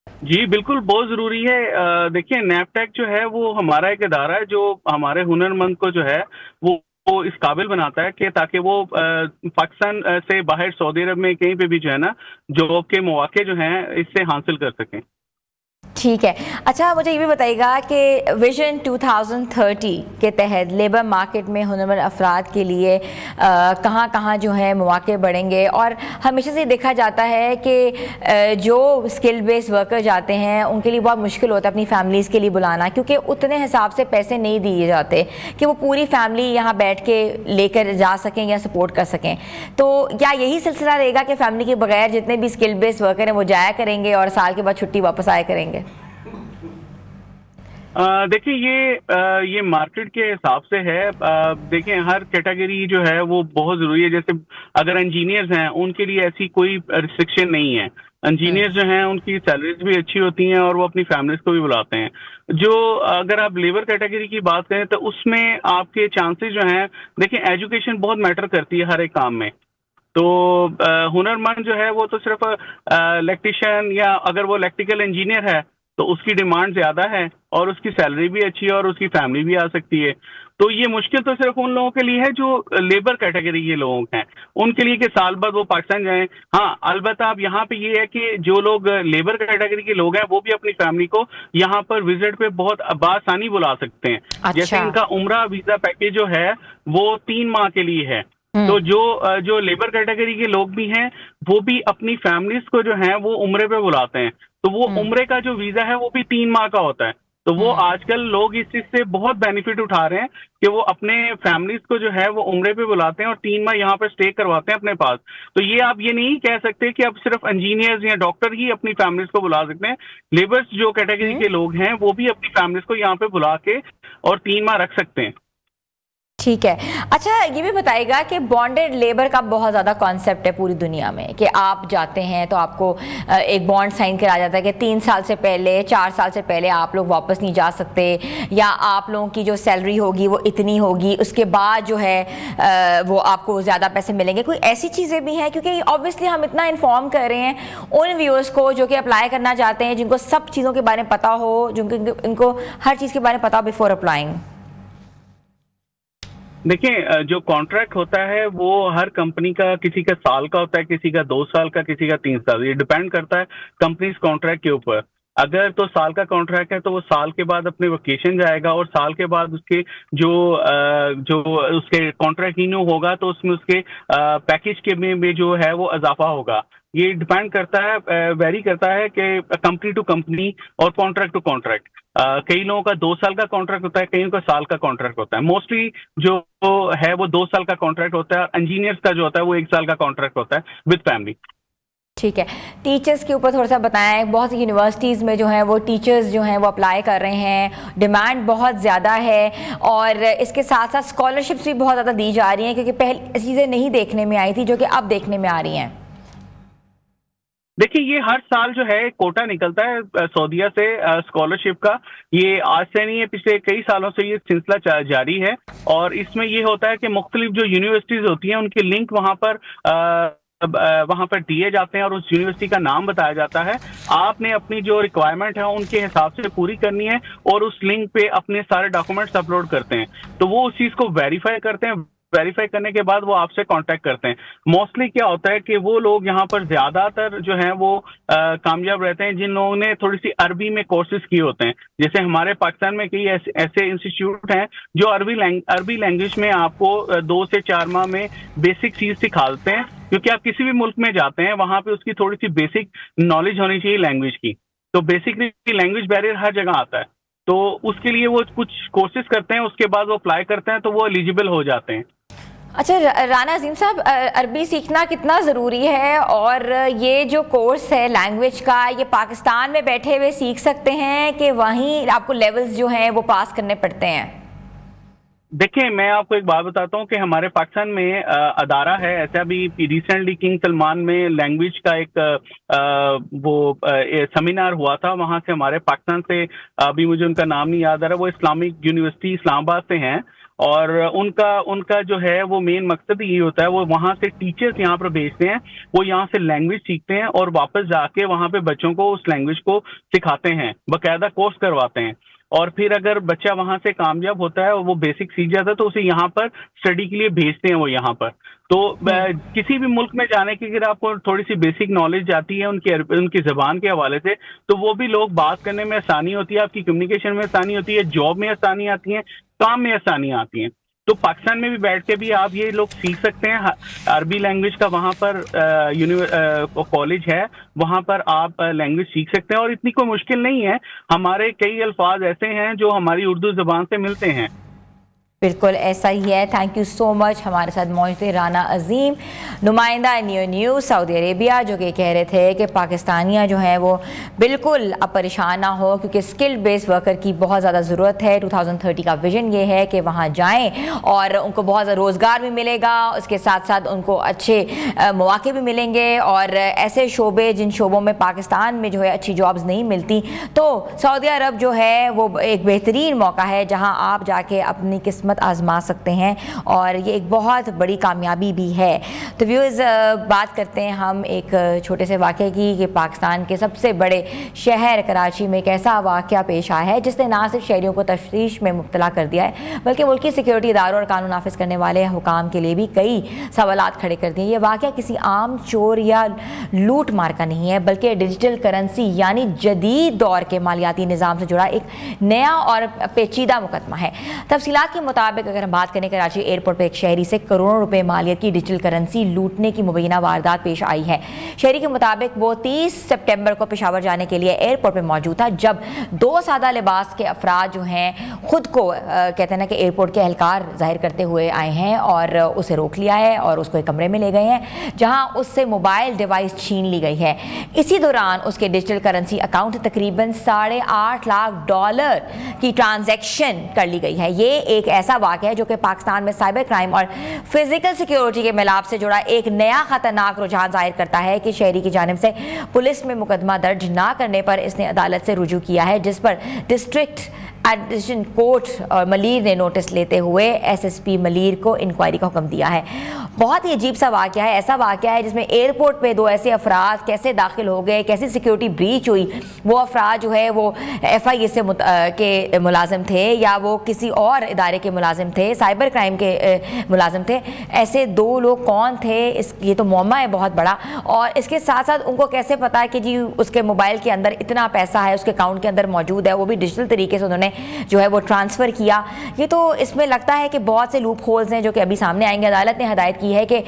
जी बिल्कुल, बहुत ज़रूरी है। देखिए, नैफटैक जो है वो हमारा एक इदारा है जो हमारे हुनरमंद को जो है वो इस काबिल बनाता है कि ताकि वो पाकिस्तान से बाहर सऊदी अरब में कहीं पे भी जो है ना जॉब के मौके जो हैं इससे हासिल कर सकें। ठीक है। अच्छा, मुझे ये भी बताइएगा कि विजन 2030 के तहत लेबर मार्केट में हुनरमंद अफराद के लिए कहाँ कहाँ जो है मौके बढ़ेंगे, और हमेशा से देखा जाता है कि जो स्किल बेस्ड वर्कर जाते हैं उनके लिए बहुत मुश्किल होता है अपनी फैमिलीज़ के लिए बुलाना, क्योंकि उतने हिसाब से पैसे नहीं दिए जाते कि वो पूरी फैमिली यहाँ बैठ के लेकर जा सकें या सपोर्ट कर सकें। तो क्या यही सिलसिला रहेगा कि फैमिली के बगैर जितने भी स्किल बेस्ड वर्कर हैं वो जाया करेंगे और साल के बाद छुट्टी वापस आया करेंगे? देखिए, ये मार्केट के हिसाब से है। देखिए, हर कैटेगरी जो है वो बहुत ज़रूरी है। जैसे अगर इंजीनियर्स हैं उनके लिए ऐसी कोई रिस्ट्रिक्शन नहीं है। इंजीनियर्स जो हैं उनकी सैलरीज भी अच्छी होती हैं और वो अपनी फैमिलीज को भी बुलाते हैं। जो अगर आप लेबर कैटेगरी की बात करें तो उसमें आपके चांसेस जो हैं, देखिए एजुकेशन बहुत मैटर करती है हर एक काम में। तो हुनरमंद जो है वो तो सिर्फ इलेक्ट्रिशियन या अगर वो इलेक्ट्रिकल इंजीनियर है तो उसकी डिमांड ज्यादा है और उसकी सैलरी भी अच्छी है और उसकी फैमिली भी आ सकती है। तो ये मुश्किल तो सिर्फ उन लोगों के लिए है जो लेबर कैटेगरी के लोग हैं, उनके लिए कि साल बाद वो पाकिस्तान जाएं। हाँ, अलबत्ता अब यहाँ पे ये है कि जो लोग लेबर कैटेगरी के लोग हैं वो भी अपनी फैमिली को यहाँ पर विजिट पे बहुत आसानी बुला सकते हैं। अच्छा। जैसे इनका उम्रा वीजा पैकेज जो है वो 3 माह के लिए है। तो जो लेबर कैटेगरी के लोग भी हैं वो भी अपनी फैमिलीज को जो है वो उम्रे पे बुलाते हैं। तो वो उम्रे का जो वीजा है वो भी 3 माह का होता है। तो वो आजकल लोग इस चीज से बहुत बेनिफिट उठा रहे हैं कि वो अपने फैमिलीज को जो है वो उम्रे पे बुलाते हैं और 3 माह यहाँ पर स्टे करवाते हैं अपने पास। तो ये आप ये नहीं कह सकते कि अब सिर्फ इंजीनियर्स या डॉक्टर ही अपनी फैमिलीज को बुला सकते हैं। लेबर्स जो कैटेगरी के लोग हैं वो भी अपनी फैमिलीज को यहाँ पे बुला के और 3 माह रख सकते हैं। ठीक है। अच्छा, ये भी बताइएगा कि बॉन्डेड लेबर का बहुत ज़्यादा कॉन्सेप्ट है पूरी दुनिया में कि आप जाते हैं तो आपको एक बॉन्ड साइन करा जाता है कि 3 साल से पहले, 4 साल से पहले आप लोग वापस नहीं जा सकते, या आप लोगों की जो सैलरी होगी वो इतनी होगी, उसके बाद जो है वो आपको ज़्यादा पैसे मिलेंगे। कोई ऐसी चीज़ें भी हैं? क्योंकि ऑब्वियसली हम इतना इन्फॉर्म कर रहे हैं उन व्यूअर्स को जो कि अप्लाई करना चाहते हैं, जिनको सब चीज़ों के बारे में पता हो, जिनको इनको हर चीज़ के बारे में पता हो बिफोर अप्लाइंग। देखिए, जो कॉन्ट्रैक्ट होता है वो हर कंपनी का, किसी का साल का होता है, किसी का 2 साल का, किसी का 3 साल। ये डिपेंड करता है कंपनीज कॉन्ट्रैक्ट के ऊपर। अगर तो साल का कॉन्ट्रैक्ट है तो वो साल के बाद अपने वेकेशन जाएगा और साल के बाद उसके जो उसके कॉन्ट्रैक्ट रिन्यू होगा तो उसमें उसके पैकेज के में जो है वो इजाफा होगा। ये डिपेंड करता है, वेरी करता है कि कंपनी टू कंपनी और कॉन्ट्रैक्ट टू कॉन्ट्रैक्ट। कई लोगों का 2 साल का कॉन्ट्रैक्ट होता है, कईयों का साल का कॉन्ट्रैक्ट होता है। मोस्टली जो है वो 2 साल का कॉन्ट्रैक्ट होता है। इंजीनियर्स का जो होता है वो 1 साल का कॉन्ट्रैक्ट होता है विद फैमिली। ठीक है। टीचर्स के ऊपर थोड़ा सा बताएं। बहुत सी यूनिवर्सिटीज़ में जो है वो टीचर्स जो हैं वो अप्लाई कर रहे हैं, डिमांड बहुत ज़्यादा है और इसके साथ साथ स्कॉलरशिप्स भी बहुत ज़्यादा दी जा रही हैं, क्योंकि पहले चीज़ें नहीं देखने में आई थी जो कि अब देखने में आ रही हैं। देखिए, ये हर साल जो है कोटा निकलता है सऊदीया से स्कॉलरशिप का। ये आज से नहीं है, पिछले कई सालों से ये सिलसिला जारी है। और इसमें ये होता है कि मुख्तलिफ जो यूनिवर्सिटीज होती हैं उनके लिंक वहाँ पर दिए जाते हैं और उस यूनिवर्सिटी का नाम बताया जाता है। आपने अपनी जो रिक्वायरमेंट है उनके हिसाब से पूरी करनी है और उस लिंक पे अपने सारे डॉक्यूमेंट्स अपलोड करते हैं। तो वो उस चीज़ को वेरीफाई करते हैं। वेरीफाई करने के बाद वो आपसे कांटेक्ट करते हैं। मोस्टली क्या होता है कि वो लोग यहाँ पर ज्यादातर जो हैं वो कामयाब रहते हैं जिन लोगों ने थोड़ी सी अरबी में कोर्सेज किए होते हैं। जैसे हमारे पाकिस्तान में कई ऐसे इंस्टीट्यूट हैं जो अरबी लैंग्वेज में आपको 2 से 4 माह में बेसिक चीज सिखाते हैं, क्योंकि आप किसी भी मुल्क में जाते हैं वहां पे उसकी थोड़ी सी बेसिक नॉलेज होनी चाहिए लैंग्वेज की। तो बेसिकली लैंग्वेज बैरियर हर जगह आता है, तो उसके लिए वो कुछ कोर्सेज करते हैं, उसके बाद वो अप्लाई करते हैं तो वो एलिजिबल हो जाते हैं। अच्छा राना अजीम साहब, अरबी सीखना कितना ज़रूरी है और ये जो कोर्स है लैंग्वेज का, ये पाकिस्तान में बैठे हुए सीख सकते हैं कि वहीं आपको लेवल्स जो हैं वो पास करने पड़ते हैं? देखिए, मैं आपको एक बात बताता हूँ कि हमारे पाकिस्तान में अदारा है ऐसा। भी रिसेंटली किंग सलमान में लैंग्वेज का एक सेमिनार हुआ था। वहाँ से हमारे पाकिस्तान से, अभी मुझे उनका नाम नहीं याद आ रहा, वो इस्लामिक यूनिवर्सिटी इस्लामाबाद से हैं और उनका जो है वो मेन मकसद यही होता है, वो वहाँ से टीचर्स यहाँ पर भेजते हैं, वो यहाँ से लैंग्वेज सीखते हैं और वापस जाके वहाँ पे बच्चों को उस लैंग्वेज को सिखाते हैं, बाकायदा कोर्स करवाते हैं। और फिर अगर बच्चा वहां से कामयाब होता है और वो बेसिक सीख जाता है तो उसे यहाँ पर स्टडी के लिए भेजते हैं वो यहाँ पर। तो किसी भी मुल्क में जाने की अगर आपको थोड़ी सी बेसिक नॉलेज आती है उनकी ज़बान के हवाले से, तो वो भी लोग बात करने में आसानी होती है, आपकी कम्युनिकेशन में आसानी होती है, जॉब में आसानी आती है, काम में आसानी आती है। तो पाकिस्तान में भी बैठ के भी आप ये लोग सीख सकते हैं। अरबी लैंग्वेज का वहाँ पर कॉलेज है, वहाँ पर आप लैंग्वेज सीख सकते हैं और इतनी कोई मुश्किल नहीं है। हमारे कई अल्फाज ऐसे हैं जो हमारी उर्दू ज़बान से मिलते हैं। बिल्कुल ऐसा ही है। Thank you so much. हमारे साथ मौजूद थे राना अजीम, नुमाइंदा न्यूज़ सऊदी अरेबिया, जो कि कह रहे थे कि पाकिस्तानियाँ जो हैं वो बिल्कुल अब परेशान ना हो, क्योंकि स्किल्ड बेस्ड वर्कर की बहुत ज़्यादा ज़रूरत है। 2030 का विजन ये है कि वहाँ जाएं और उनको बहुत ज़्यादा रोज़गार भी मिलेगा, उसके साथ साथ उनको अच्छे मौके भी मिलेंगे और ऐसे शोबे जिन शोबों में पाकिस्तान में जो है अच्छी जॉब्स नहीं मिलती, तो सऊदी अरब जो है वो एक बेहतरीन मौका है जहाँ आप जाके अपनी किस्मत आजमा सकते हैं और ये एक बहुत बड़ी कामयाबी भी है। तो व्यूअर्स, बात करते हैं हम एक छोटे से वाक़े की कि पाकिस्तान के सबसे बड़े शहर कराची में एक ऐसा वाक़या पेश आया है जिसने ना सिर्फ शहरियों को तशवीश में मुब्तला कर दिया है, बल्कि मुल्की सिक्योरिटी इदारों और कानून नाफिज करने वाले हुकाम के लिए भी कई सवालात खड़े कर दिए। ये वाक़या किसी आम चोर या लूट मार का नहीं है, बल्कि डिजिटल करेंसी यानी जदीद दौर के मालियाती निज़ाम से जुड़ा एक नया और पेचीदा मुकदमा है। तफसीलात के मुताबिक अगर हम बात करें, कराची एयरपोर्ट पर एक शहरी से करोड़ों रुपए मालियत की डिजिटल करेंसी लूटने की मुबैना वारदात पेश आई है। शहरी के मुताबिक वो 30 सितंबर को पेशावर जाने के लिए एयरपोर्ट पर मौजूद था, जब 2 सादा लिबास के अफराद जो हैं खुद को कहते हैं ना कि एयरपोर्ट के एहलकार जाहिर करते हुए आए हैं और उसे रोक लिया है और उसको एक कमरे में ले गए हैं, जहां उससे मोबाइल डिवाइस छीन ली गई है। इसी दौरान उसके डिजिटल करेंसी अकाउंट तकरीबन $8.5 लाख की ट्रांजैक्शन कर ली गई है। ये एक ऐसा वाक़या है जो कि पाकिस्तान में साइबर क्राइम और फिजिकल सिक्योरिटी के मिलाप से जुड़ा एक नया खतरनाक रुझान जाहिर करता है कि शहरी की जानिब से पुलिस में मुकदमा दर्ज ना करने पर इसने अदालत से रुजू किया है, जिस पर डिस्ट्रिक्ट एडिशन कोर्ट और मलीर ने नोटिस लेते हुए एसएसपी मलीर को इंक्वायरी का हुक्म दिया है। बहुत ही अजीब सा वाक़या है, ऐसा वाक़या है जिसमें एयरपोर्ट पे 2 ऐसे अफराद कैसे दाखिल हो गए, कैसे सिक्योरिटी ब्रीच हुई। वो अफराद जो है वो FIA से के मुलाजिम थे या वो किसी और इदारे के मुलाजिम थे, साइबर क्राइम के मुलाजिम थे। ऐसे 2 लोग कौन थे, ये तो मुअम्मा है बहुत बड़ा। और इसके साथ साथ उनको कैसे पता है कि जी उसके मोबाइल के अंदर इतना पैसा है, उसके अकाउंट के अंदर मौजूद है, वो भी डिजिटल तरीके से उन्होंने जो है वो ट्रांसफ़र किया। ये तो इसमें लगता है कि बहुत से लूप होल्स हैं जो कि अभी सामने आएंगे। अदालत ने हदायत की है कि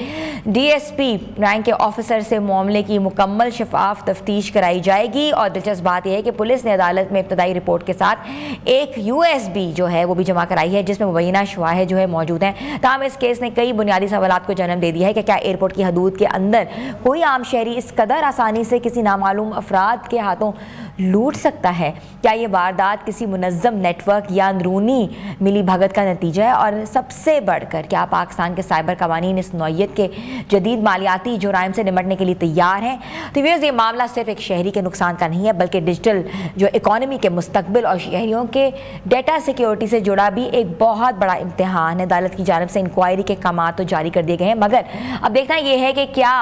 DSP रैंक के ऑफिसर से मामले की मुकम्मल शफाफ तफ्तीश कराई जाएगी। और दिलचस्प बात यह है कि पुलिस ने अदालत में इब्तदाई रिपोर्ट के साथ एक USB जो है वो भी जमा कराई है, जिसमें मुबैना शवाहिद जो है मौजूद हैं। ताहम इस केस ने कई बुनियादी सवालात को जन्म दे दिया है कि क्या एयरपोर्ट की हदूद के अंदर कोई आम शहरी इस कदर आसानी से किसी नामालूम अफराद के हाथों लूट सकता है? क्या ये वारदात किसी मुनज़्ज़म नेटवर्क या अंदरूनी मिली भगत का नतीजा है? और सबसे बढ़कर क्या पाकिस्तान के साइबर कवानीन इस नौइयत के जदीद मालियाती जुराइम से निमटने के लिए तैयार हैं? तो व्यूअर्स, ये मामला सिर्फ एक शहरी के नुकसान का नहीं है, बल्कि डिजिटल जो इकॉनमी के मुस्तकबिल और शहरियों के डेटा सिक्योरिटी से जुड़ा भी एक बहुत बड़ा इम्तिहान है। अदालत की जानिब से इंक्वायरी के अहकाम तो जारी कर दिए गए हैं, मगर अब देखना यह है कि क्या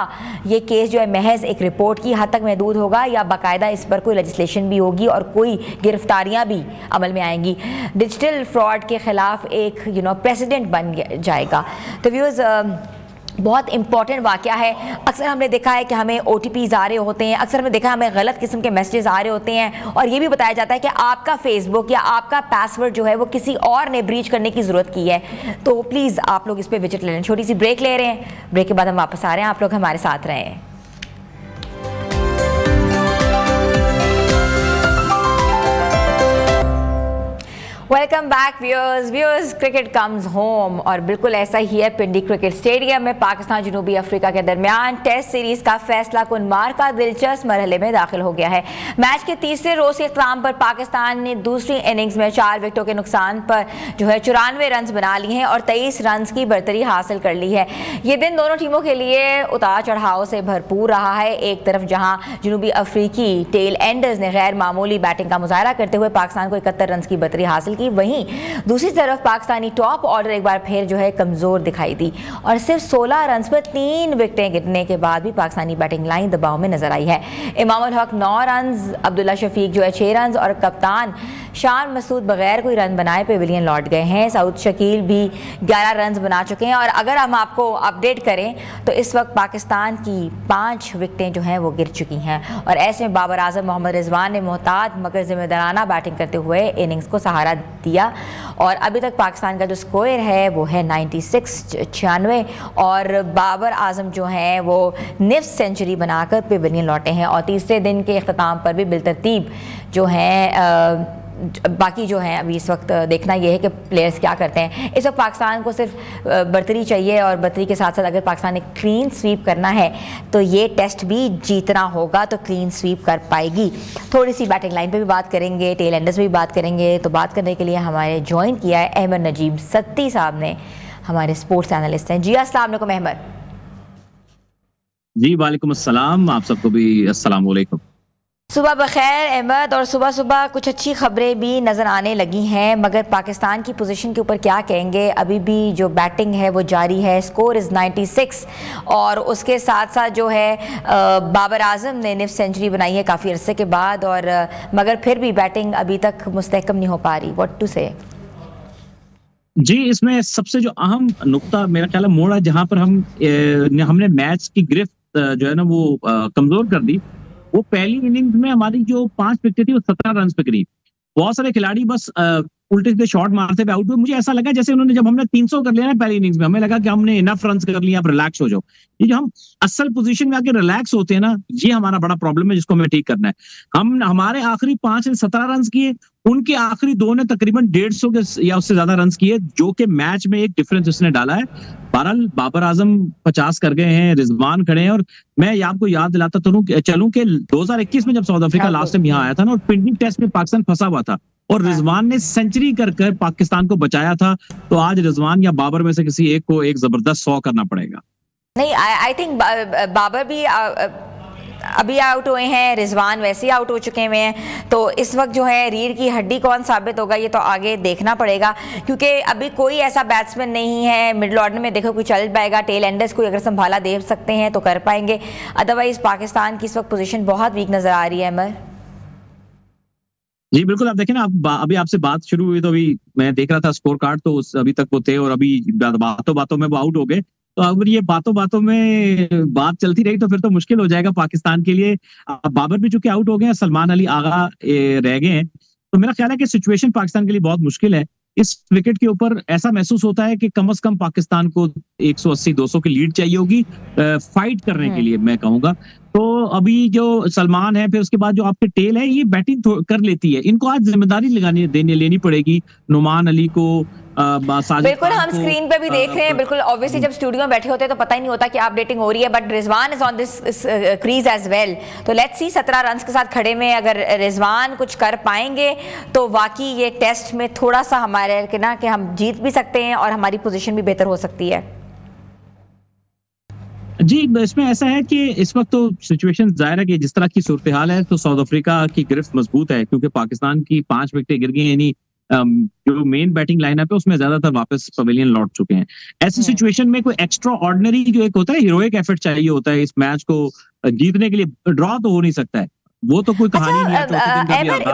ये केस जो है महज एक रिपोर्ट की हद तक महदूद होगा या बाकायदा इस पर कोई लेजिस्लेशन भी होगी और कोई गिरफ्तारियां भी अमल में आएंगी। डिजिटल फ्रॉड के खिलाफ एक प्रेसिडेंट बन जाएगा। तो व्यूअर्स, बहुत इंपॉर्टेंट वाक़या है। अक्सर हमने देखा है कि हमें OTPs आ रहे होते हैं, अक्सर हमने देखा है हमें गलत किस्म के मैसेजेस आ रहे होते हैं और ये भी बताया जाता है कि आपका फेसबुक या आपका पासवर्ड जो है वो किसी और ने ब्रीच करने की ज़रूरत की है। तो प्लीज़ आप लोग इस पर विजिट ले लें। छोटी सी ब्रेक ले रहे हैं, ब्रेक के बाद हम वापस आ रहे हैं। आप लोग हमारे साथ रहें। Welcome back viewers, cricket comes home और बिल्कुल ऐसा ही है। पिंडी क्रिकेट स्टेडियम में पाकिस्तान जनूबी अफ्रीका के दरमियान टेस्ट सीरीज का फैसला कुन मार का दिलचस्प मरहले में दाखिल हो गया है। मैच के तीसरे रोज के इख्तिताम पर पाकिस्तान ने दूसरी इनिंग्स में 4 विकेटों के नुकसान पर जो है 94 रन बना लिए हैं और 23 रन की बरतरी हासिल कर ली है। ये दिन दोनों टीमों के लिए उतार चढ़ाव से भरपूर रहा है। एक तरफ जहां जनूबी अफ्रीकी टेल एंडर्स ने गैर मामूली बैटिंग का मुजाहरा करते हुए पाकिस्तान को 71 रन की बरतरी हासिल की, वहीं दूसरी तरफ पाकिस्तानी टॉप ऑर्डर एक बार फिर जो है कमजोर दिखाई दी और सिर्फ 16 रन पर 3 विकेटें गिरने के बाद भी पाकिस्तानी बैटिंग लाइन दबाव में नजर आई है। इमाम उल हक 9 रन, अब्दुल्ला शफीक जो है 6 रन और कप्तान शान मसूद बगैर कोई रन बनाए पेविलियन लौट गए हैं। सऊद शकील भी 11 रन बना चुके हैं और अगर हम आपको अपडेट करें तो इस वक्त पाकिस्तान की 5 विकेटें जो हैं वो गिर चुकी हैं और ऐसे में बाबर आजम मोहम्मद रिजवान ने मोहतात मगर जिम्मेदाराना बैटिंग करते हुए इनिंग्स को सहारा दिया और अभी तक पाकिस्तान का जो स्कोर है वो है 96 और बाबर आजम जो हैं वो निफ्स सेंचुरी बनाकर पेविलियन लौटे हैं और तीसरे दिन के इख्तिताम पर भी बिलतरतीब जो हैं बाकी जो हैं अभी इस वक्त देखना यह है कि प्लेयर्स क्या करते हैं। इस वक्त पाकिस्तान को सिर्फ बर्तरी चाहिए और बर्तरी के साथ साथ अगर पाकिस्तान ने क्लीन स्वीप करना है तो ये टेस्ट भी जीतना होगा, तो क्लीन स्वीप कर पाएगी। थोड़ी सी बैटिंग लाइन पे भी बात करेंगे, टेल एंडर्स भी बात करेंगे। तो बात करने के लिए हमारे ज्वाइन किया है अहमद नजीब सत्ती साहब ने, हमारे स्पोर्ट्स एनालिस्ट हैं। जी अस्सलाम वालेकुम अहमद। जी वालेकुम अस्सलाम, आप सबको भी अस्सलाम वालेकुम। सुबह बखैर अहमद। और सुबह सुबह कुछ अच्छी खबरें भी नज़र आने लगी हैं, मगर पाकिस्तान की पोजीशन के ऊपर क्या कहेंगे? अभी भी जो बैटिंग है वो जारी है, स्कोर इज़ 96 और उसके साथ साथ जो है बाबर आजम ने निफ्स सेंचुरी बनाई है काफ़ी अरसे के बाद और मगर फिर भी बैटिंग अभी तक मुस्तहकम नहीं हो पा रही। व्हाट टू से? जी, इसमें सबसे जो अहम नुक्ता मेरा ख्याल है मोड़ है जहाँ पर हमने मैच की गिरफ्त जो है ना वो कमजोर कर दी। वो पहली इनिंग्स में हमारी जो 5 विकेट थी वो 17 रन पे करीब। बहुत सारे खिलाड़ी बस उल्टे सीधे शॉट मारते हुए आउट हुए। मुझे ऐसा लगा जैसे उन्होंने, जब हमने 300 कर लिया ना पहली इनिंग्स में, हमें लगा कि हमने इनफ रन्स कर लिए, आप रिलैक्स हो जाओ। ये जो हम असल पोजीशन में आके रिलैक्स होते हैं ना, ये हमारा बड़ा प्रॉब्लम है जिसको हमें ठीक करना है। हमारे आखिरी 5 ने 17 रन किए, उनके आखिरी 2 ने तकरीबन 150 के या उससे ज्यादा रन किए, जो कि मैच में एक डिफरेंस उसने डाला है। बहरहाल बाबर आजम 50 कर गए हैं, रिजवान खड़े हैं, और मैं आपको याद दिलाता चलूं कि 2021 में जब साउथ अफ्रीका लास्ट टाइम यहाँ आया था ना, और पिंडी टेस्ट में पाकिस्तान फंसा हुआ था और रिजवान ने सेंचुरी कर पाकिस्तान को बचाया था, तो आज रिजवान या बाबर में से किसी एक को एक जबरदस्त 100 करना पड़ेगा। नहीं, आई थिंक बाबर भी अभी आउट हुए हैं, रिजवान वैसे ही आउट हो चुके हुए हैं, तो इस वक्त जो है रीढ़ की हड्डी कौन साबित होगा ये तो आगे देखना पड़ेगा, क्योंकि अभी कोई ऐसा बैट्समैन नहीं है मिडिल ऑर्डर में। देखो कोई चल पाएगा, टेल एंडर्स कोई अगर संभाला दे सकते हैं तो कर पाएंगे, अदरवाइज पाकिस्तान की इस वक्त पोजीशन बहुत वीक नजर आ रही है। अमर जी बिल्कुल, आप देखें ना, अभी आपसे बात शुरू हुई तो अभी मैं देख रहा था स्कोर कार्ड, तो अभी तक वो थे और अभी बातों बातों में वो आउट हो गए। तो अगर ये बातों बातों में बात चलती रही तो फिर तो मुश्किल हो जाएगा पाकिस्तान के लिए। बाबर भी चूंकि आउट हो गए हैं, सलमान अली आगा रह गए हैं, तो मेरा ख्याल है कि सिचुएशन पाकिस्तान के लिए बहुत मुश्किल है। इस विकेट के ऊपर ऐसा महसूस होता है कि कम से कम पाकिस्तान को 180-200 की लीड चाहिए होगी फाइट करने के लिए, मैं कहूंगा। तो अभी जो सलमान है, फिर उसके बाद जो आपके टेल है, ये बैटिंग कर लेती है, इनको आज जिम्मेदारी लेनी पड़ेगी। नुमान अली को बिल्कुल हम स्क्रीन पे भी देख रहे हैं, बिल्कुल ऑब्वियसली जब स्टूडियो में बैठे होते हैं तो पता ही नहीं होता कि अपडेटिंग हो रही है, but Rizwan is on this crease as well. तो लेट्स सी 17 रन के साथ खड़े में अगर रिजवान कुछ कर पाएंगे तो वाकई ये टेस्ट में थोड़ा सा हमारे ना कि हम जीत भी सकते हैं और हमारी पोजीशन भी बेहतर हो सकती है। जी इसमें ऐसा है कि इस वक्त तो सिचुएशन जाहिर है कि जिस तरह की सूरत हाल है, तो साउथ अफ्रीका की गिरफ्त मजबूत है, क्योंकि पाकिस्तान की 5 विकेटें गिर गई, यानी जो मेन बैटिंग लाइनअप है उसमें ज्यादातर वापस पवेलियन लौट चुके हैं। ऐसी सिचुएशन में कोई एक्स्ट्रा ऑर्डिनरी जो एक होता है, हीरोइक एफर्ट चाहिए होता है इस मैच को जीतने के लिए। ड्रॉ तो हो नहीं सकता है, वो तो कोई कहानी नहीं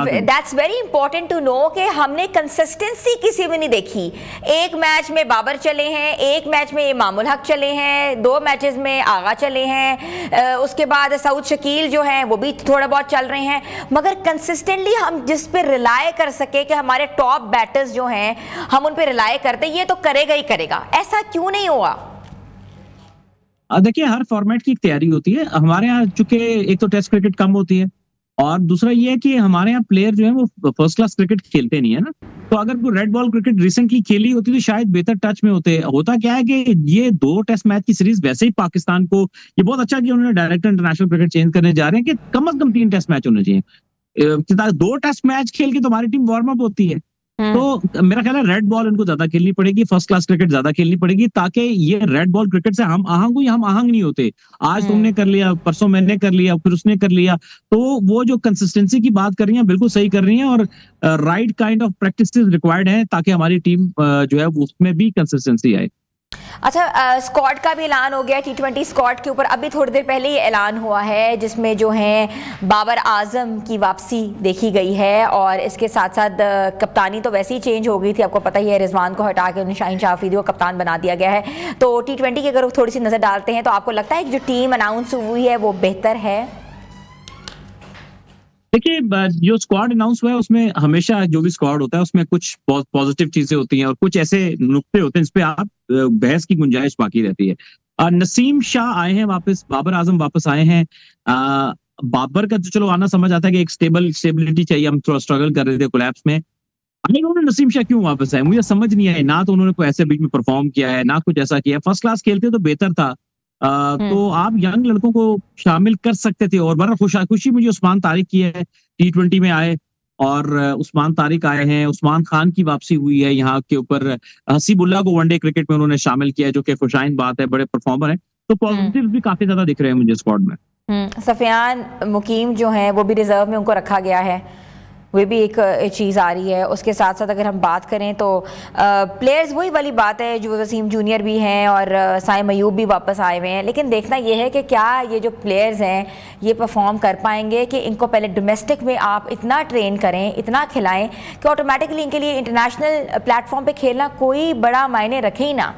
है। That's very important to know कि हमने कंसिस्टेंसी किसी में नहीं देखी। एक मैच में बाबर चले हैं, एक मैच में इमामुल हक चले हैं, 2 मैचेस में आगा चले हैं, उसके बाद सऊद शकील जो हैं वो भी थोड़ा बहुत चल रहे हैं, मगर कंसिस्टेंटली हम जिस पे रिलाय कर सके कि हमारे टॉप बैटर्स जो हैं हम उन पे रिलाय करते, ये तो करेगा ही करेगा। ऐसा क्यों नहीं हुआ? देखिए हर फॉर्मेट की एक तैयारी होती है। हमारे यहाँ चूंकि एक तो टेस्ट क्रिकेट कम होती है, और दूसरा ये है कि हमारे यहाँ प्लेयर जो है वो फर्स्ट क्लास क्रिकेट खेलते नहीं है ना। तो अगर कोई रेड बॉल क्रिकेट रिसेंटली खेली होती तो शायद बेहतर टच में होते। होता क्या है कि ये 2 टेस्ट मैच की सीरीज वैसे ही पाकिस्तान को, ये बहुत अच्छा कि उन्होंने डायरेक्ट इंटरनेशनल क्रिकेट चेंज करने जा रहे हैं कि कम से कम 3 टेस्ट मैच होने चाहिए। 2 टेस्ट मैच खेल के तुम्हारी टीम वार्म अप होती है, तो मेरा ख्याल है रेड बॉल इनको ज्यादा खेलनी पड़ेगी, फर्स्ट क्लास क्रिकेट ज्यादा खेलनी पड़ेगी, ताकि ये रेड बॉल क्रिकेट से हम आहंग नहीं होते। आज तुमने कर लिया, परसों मैंने कर लिया, फिर उसने कर लिया, तो वो जो कंसिस्टेंसी की बात कर रही है बिल्कुल सही कर रही है, और right kind of practice required है ताकि हमारी टीम जो है उसमें भी कंसिस्टेंसी आए। अच्छा, स्क्वाड का भी ऐलान हो गया, T20 स्क्वाड के ऊपर अभी थोड़ी देर पहले ही ऐलान हुआ है, जिसमें जो है बाबर आजम की वापसी देखी गई है, और इसके साथ साथ कप्तानी तो वैसे ही चेंज हो गई थी, आपको पता ही है, रिजवान को हटा के उन्हें शाहीन शाह अफरीदी को कप्तान बना दिया गया है। तो T20 की अगर थोड़ी सी नज़र डालते हैं तो आपको लगता है कि जो टीम अनाउंस हुई है वो बेहतर है? देखिए जो स्क्वाड अनाउंस हुआ है उसमें हमेशा जो भी स्क्वाड होता है उसमें कुछ पॉजिटिव चीजें होती हैं और कुछ ऐसे नुक्ते होते हैं जिस पे आप बहस की गुंजाइश बाकी रहती है। नसीम शाह आए हैं वापस, बाबर आजम वापस आए हैं। बाबर का तो चलो आना समझ आता है कि एक स्टेबिलिटी चाहिए, हम थोड़ा स्ट्रगल कर रहे थे कोलैप्स में। उन्होंने नसीम शाह क्यों वापस आए मुझे समझ नहीं आया। ना तो उन्होंने कोई ऐसे बीच में परफॉर्म किया है, ना कुछ ऐसा किया है। फर्स्ट क्लास खेलते तो बेहतर था। तो आप यंग लड़कों को शामिल कर सकते थे। और बड़ा खुशी मुझे उस्मान तारिक की है, T20 में आए और उस्मान तारिक आए हैं। उस्मान खान की वापसी हुई है यहाँ के ऊपर। हसीबुल्लाह को वनडे क्रिकेट में उन्होंने शामिल किया है, जो कि खुशाइन बात है, बड़े परफॉर्मर हैं। तो पॉजिटिव भी काफी ज्यादा दिख रहे हैं मुझे स्क्वाड में। सफियान मुकीम जो है वो भी रिजर्व में उनको रखा गया है, वो भी एक चीज़ आ रही है। उसके साथ साथ अगर हम बात करें तो प्लेयर्स वही वाली बात है, जो वसीम जूनियर भी हैं और साइम अयूब भी वापस आए हुए हैं। लेकिन देखना ये है कि क्या ये जो प्लेयर्स हैं ये परफॉर्म कर पाएंगे, कि इनको पहले डोमेस्टिक में आप इतना ट्रेन करें, इतना खिलाएं कि ऑटोमेटिकली इनके लिए इंटरनेशनल प्लेटफॉर्म पे खेलना कोई बड़ा मायने रखे ही ना।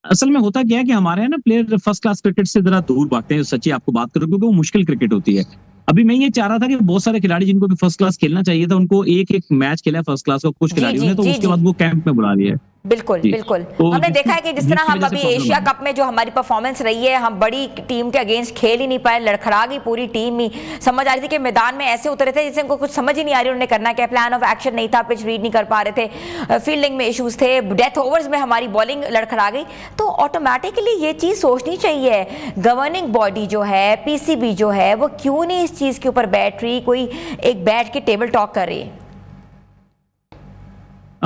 असल में होता क्या है कि हमारे यहाँ ना प्लेयर फर्स्ट क्लास क्रिकेट से जरा दूर भागते हैं, सच्ची आपको बात करूं, क्योंकि वो मुश्किल क्रिकेट होती है। अभी मैं ये चाह रहा था कि बहुत सारे खिलाड़ी जिनको भी फर्स्ट क्लास खेलना चाहिए था, उनको एक एक मैच खेला है फर्स्ट क्लास का कुछ खिलाड़ियों ने, तो उसके बाद वो कैंप में बुला लिया है। बिल्कुल बिल्कुल, तो हमने देखा है कि जिस तरह हम अभी एशिया कप में जो हमारी परफॉर्मेंस रही है, हम बड़ी टीम के अगेंस्ट खेल ही नहीं पाए, लड़खड़ा गई पूरी टीम ही। समझ आ रही थी कि मैदान में ऐसे उतरे थे जिससे उनको कुछ समझ ही नहीं आ रही उन्होंने करना क्या, प्लान ऑफ एक्शन नहीं था, पिच रीड नहीं कर पा रहे थे, फील्डिंग में इश्यूज थे, डेथ ओवर्स में हमारी बॉलिंग लड़खड़ा गई। तो ऑटोमेटिकली ये चीज़ सोचनी चाहिए गवर्निंग बॉडी जो है, पीसीबी जो है, वो क्यों नहीं इस चीज़ के ऊपर बैठ रही, कोई एक बैठ के टेबल टॉक कर रही है।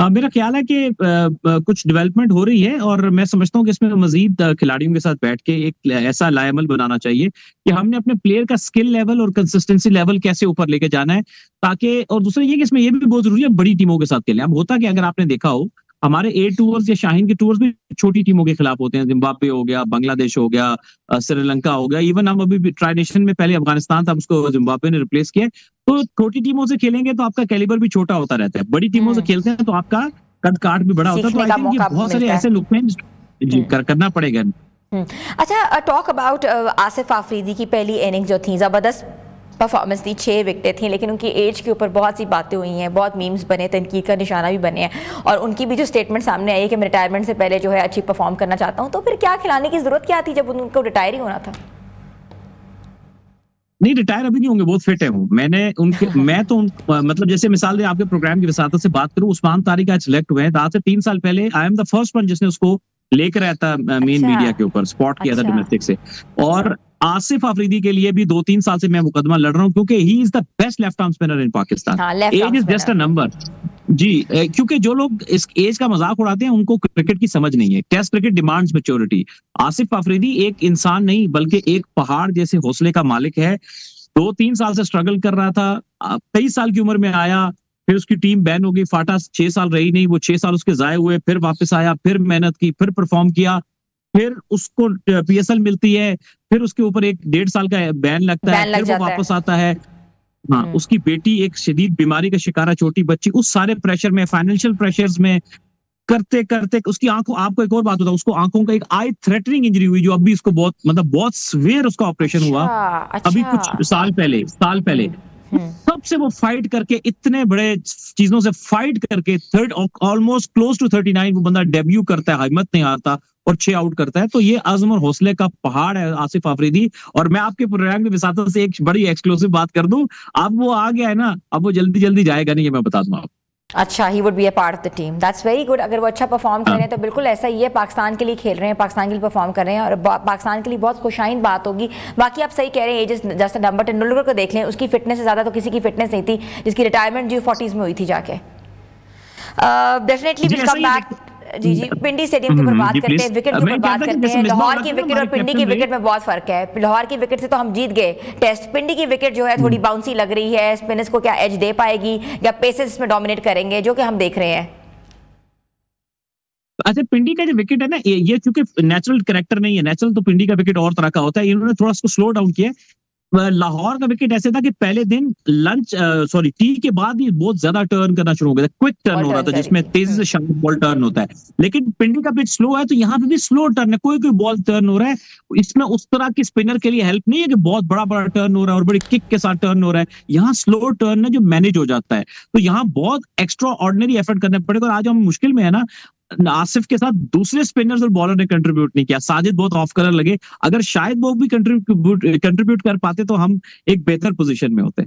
मेरा ख्याल है कि कुछ डेवलपमेंट हो रही है और मैं समझता हूँ कि इसमें मजीद खिलाड़ियों के साथ बैठ के एक ऐसा लाएमल बनाना चाहिए कि हमने अपने प्लेयर का स्किल लेवल और कंसिस्टेंसी लेवल कैसे ऊपर लेके जाना है, ताकि, और दूसरा ये कि इसमें ये भी बहुत जरूरी है बड़ी टीमों के साथ खेलें। अब होता कि अगर आपने देखा हो हमारे ए टूर्स या शाहीन के टूर्स भी छोटी टीमों के खिलाफ होते हैं, जिम्बाब्वे हो गया, बांग्लादेश हो गया, श्रीलंका हो गया, इवन हम अभी ट्राई नेशन में पहले अफगानिस्तान था, उसको जिम्बाब्वे ने रिप्लेस किया। तो छोटी टीमों से खेलेंगे तो आपका कैलिबर भी छोटा होता रहता है, बड़ी टीमों से खेलते हैं तो आपका कद काट भी बड़ा होता है। तो आई थिंक बहुत सारे ऐसे लोग हैं जी करना पड़ेगा। अच्छा, टॉक अबाउट आसिफ आफरीदी की पहली इनिंग जो थी, जबरदस्त परफॉर्मेंस थी, 6 विकेटें थी, लेकिन उनकी एज के ऊपर बहुत सी बातें हुई हैं, बहुत मीम्स बने, तनकीद का निशाना भी बने हैं, और उनकी भी जो स्टेटमेंट सामने आई है कि मैं रिटायरमेंट से पहले जो है अच्छी परफॉर्म करना चाहता हूं। तो फिर क्या खिलाने की जरूरत क्या थी जब उनको रिटायर ही होना था? नहीं, रिटायर अभी नहीं होंगे, बहुत फिट है वो। मैं तो मतलब जैसे मिसाल दे आपके प्रोग्राम की विसातत से बात करूं, उस्मान तारिक आज सिलेक्ट हुए हैं, आज से 3 साल पहले I am the first one जिसने उसको लेकर आया था मेन मीडिया के ऊपर, स्पॉट किया था डोमेस्टिक से। और आसिफ आफरीदी के लिए भी 2-3 साल से मैं मुकदमा लड़ रहा हूं, क्योंकि he is the best left arm spinner in Pakistan. Age is just a number जी, क्योंकि जो लोग इस एज का मजाक उड़ाते हैं उनको क्रिकेट की समझ नहीं है। Test cricket demands maturity. Asif Afridi एक इंसान नहीं बल्कि एक पहाड़ जैसे हौसले का मालिक है। 2-3 साल से स्ट्रगल कर रहा था, 23 साल की उम्र में आया, फिर उसकी टीम बैन हो गई, फाटा 6 साल रही नहीं, वो 6 साल उसके जाए हुए, फिर वापस आया, फिर मेहनत की, फिर परफॉर्म किया, फिर उसको पीएसएल मिलती है, फिर उसके ऊपर 1-1.5 साल का बैन लगता है, फिर वो वापस आता है। हाँ, उसकी बेटी एक शदीद बीमारी का शिकार है, छोटी बच्ची, उस सारे प्रेशर में, फाइनेंशियल प्रेशर्स में करते करते उसकी आंखों, आपको एक और बात बताऊं, उसको आंखों का एक आई थ्रेटनिंग इंजरी हुई, जो अभी इसको बहुत सीवियर उसका ऑपरेशन हुआ अभी कुछ साल पहले। सबसे वो फाइट करके, इतने बड़े चीजों से फाइट करके, ऑलमोस्ट क्लोज टू 39 वो बंदा डेब्यू करता है, हिम्मत नहीं हारता और 6 आउट करता है। तो ये आज़म और हौसले का पहाड़ है आसिफ आफरीदी। और मैं आपके प्रोग्राम के विसातत से एक बड़ी एक्सक्लूसिव बात कर दूं, अब वो आ गया है ना, अब वो जल्दी जाएगा नहीं, ये मैं बता दूं आपको। अच्छा, he would be a part of the team, that's very good. अगर वो अच्छा परफॉर्म कर रहे हैं तो बिल्कुल ऐसा ही है, पाकिस्तान के लिए खेल रहे हैं, पाकिस्तान के लिए परफॉर्म कर रहे हैं, और पाकिस्तान के लिए बहुत खुशाइन बात होगी। बाकी आप सही कह रहे हैं, age is just a number. Tendulkar को देख लें, उसकी फिटनेस से ज़्यादा तो किसी की फिटनेस नहीं थी, जिसकी रिटायरमेंट जी 40s में हुई थी जाके। Definitely will come back. जी, पिंडी स्टेडियम के ऊपर बात करते हैं, विकेट के ऊपर बात करते हैं। लाहौर की विकेट और पिंडी की विकेट में बहुत फर्क है। लाहौर की विकेट से तो हम जीत गए टेस्ट, पिंडी की विकेट जो है थोड़ी बाउंसी लग रही है। स्पिनर्स को क्या एज दे पाएगी या पेसर्स में डोमिनेट करेंगे, जो कि हम देख रहे हैं। अच्छा, पिंडी का जो विकेट है ना, ये चूंकि नेचुरल कैरेक्टर नहीं है, नेचुरल तो पिंडी का विकेट और तरह का होता है, इन्होंने थोड़ा उसको स्लो डाउन किया। लाहौर का विकेट ऐसे था कि पहले दिन टी के बाद ही बहुत ज्यादा टर्न करना शुरू हो गया था, क्विक टर्न हो रहा था, जिसमें तेजी से शार्प बॉल टर्न होता है। लेकिन पिंडी का पिच स्लो है, तो यहाँ पे भी स्लो टर्न है, कोई बॉल टर्न हो रहा है। इसमें उस तरह की स्पिनर के लिए हेल्प नहीं है कि बहुत बड़ा टर्न हो रहा है और बड़ी किक के साथ टर्न हो रहा है। यहाँ स्लो टर्न है जो मैनेज हो जाता है, तो यहाँ बहुत एक्स्ट्रा ऑर्डिनरी एफर्ट करने पड़ेगा। और आज हम मुश्किल में है ना, आसिफ के साथ दूसरे स्पिनर्स और बॉलर ने कंट्रीब्यूट नहीं किया। साजिद बहुत ऑफ कलर लगे, अगर शायद वो भी कंट्रीब्यूट कर पाते तो हम एक बेहतर पोजीशन में होते।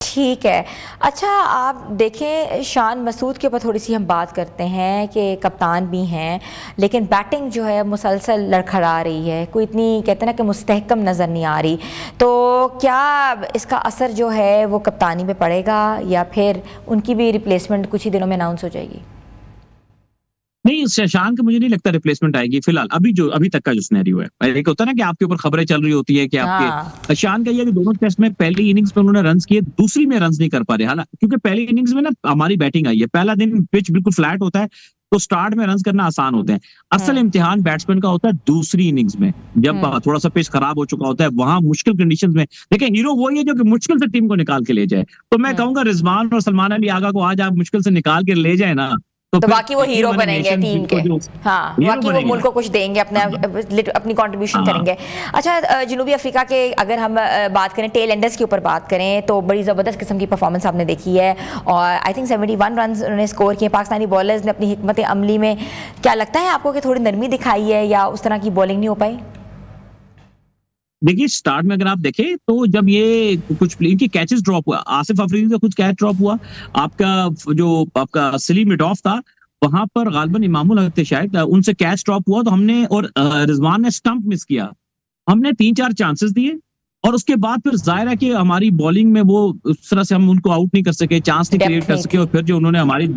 ठीक है। अच्छा, आप देखें, शान मसूद के ऊपर थोड़ी सी हम बात करते हैं कि कप्तान भी हैं, लेकिन बैटिंग जो है मुसलसल लड़खड़ा रही है, कोई इतनी कहते हैं ना कि मुस्तहकम नज़र नहीं आ रही। तो क्या इसका असर जो है वो कप्तानी पे पड़ेगा, या फिर उनकी भी रिप्लेसमेंट कुछ ही दिनों में अनाउंस हो जाएगी? नहीं, शान का मुझे नहीं लगता रिप्लेसमेंट आएगी फिलहाल। अभी तक का जो सिनेरियो है, एक होता है ना कि आपके ऊपर खबरें चल रही होती है कि आपके शान का ये कि दोनों टेस्ट में पहली इनिंग्स में उन्होंने रन्स किए, दूसरी में रन्स नहीं कर पा रहे। हालांकि क्योंकि पहली इनिंग्स में ना हमारी बैटिंग आई है, पहला दिन पिच बिल्कुल फ्लैट होता है, तो स्टार्ट में रन्स करना आसान होते हैं। असल इम्तिहान बैट्समैन का होता है दूसरी इनिंग्स में, जब थोड़ा सा पिच खराब हो चुका होता है, वहां मुश्किल कंडीशंस में। देखिए, हीरो वही है जो कि मुश्किल से टीम को निकाल के ले जाए। तो मैं कहूंगा रिजवान और सलमान अली आगा को आज आप मुश्किल से निकाल के ले जाए ना, तो बाकी वो हीरो बनेंगे टीम के, हाँ बाकी वो मुल्क को कुछ देंगे, अपनी कंट्रीब्यूशन करेंगे। अच्छा, जनूबी अफ्रीका के अगर हम बात करें, टेल एंडर्स के ऊपर बात करें, तो बड़ी ज़बरदस्त किस्म की परफॉर्मेंस आपने देखी है और आई थिंक 71 रन उन्होंने स्कोर किए। पाकिस्तानी बॉलर्स ने अपनी हिकमत अमली में, क्या लगता है आपको कि थोड़ी नरमी दिखाई है या उस तरह की बॉलिंग नहीं हो पाई? देखिए, स्टार्ट में अगर आप देखें तो जब ये कुछ इनके कैचेस ड्रॉप हुआ, आसिफ अफरीदी का कुछ कैच ड्रॉप हुआ, आपका सलीम मिडॉफ था, वहां पर गालिबन इमामुल हक थे शायद, उनसे कैच ड्रॉप हुआ तो हमने, और रिजवान ने स्टंप मिस किया, हमने 3-4 चांसेस दिए और उसके बाद फिर जाहिर है कि हमारी बॉलिंग में वो उस तरह से हम उनको आउट नहीं कर सके, चांस नहीं क्रिएट कर सके, और फिर जो उन्होंने हमारी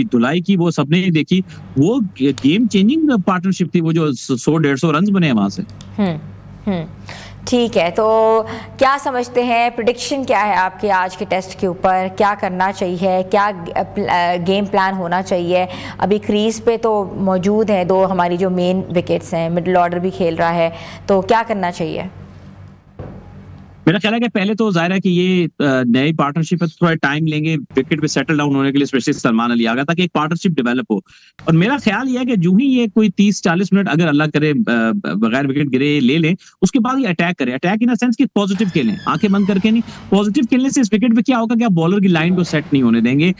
धुलाई की वो सबने ही देखी। वो गेम चेंजिंग पार्टनरशिप थी, वो जो 100-150 रन बने वहां से। ठीक है, तो क्या समझते हैं, प्रेडिक्शन क्या है आपके आज के टेस्ट के ऊपर? क्या करना चाहिए, क्या गेम प्लान होना चाहिए? अभी क्रीज पे तो मौजूद हैं दो हमारी जो मेन विकेट्स हैं, मिडिल ऑर्डर भी खेल रहा है, तो क्या करना चाहिए? मेरा ख्याल है कि पहले तो जाहिर है कि ये नई पार्टनरशिप है, थोड़ा टाइम लेंगे विकेट पे सेटल डाउन होने के लिए, स्पेशली सलमान अली आगा, ताकि एक पार्टनरशिप डेवलप हो। और मेरा ख्याल ये है कि जो ही ये कोई 30-40 मिनट अगर अल्लाह करे बगैर विकेट गिरे ले लें, उसके बाद ये अटैक करें, अटैक इन सेंस कि पॉजिटिव खेलें, आंखें बंद करके नहीं। पॉजिटिव खेलने से इस विकेट पे क्या होगा कि आप बॉलर की लाइन को सेट नहीं होने देंगे,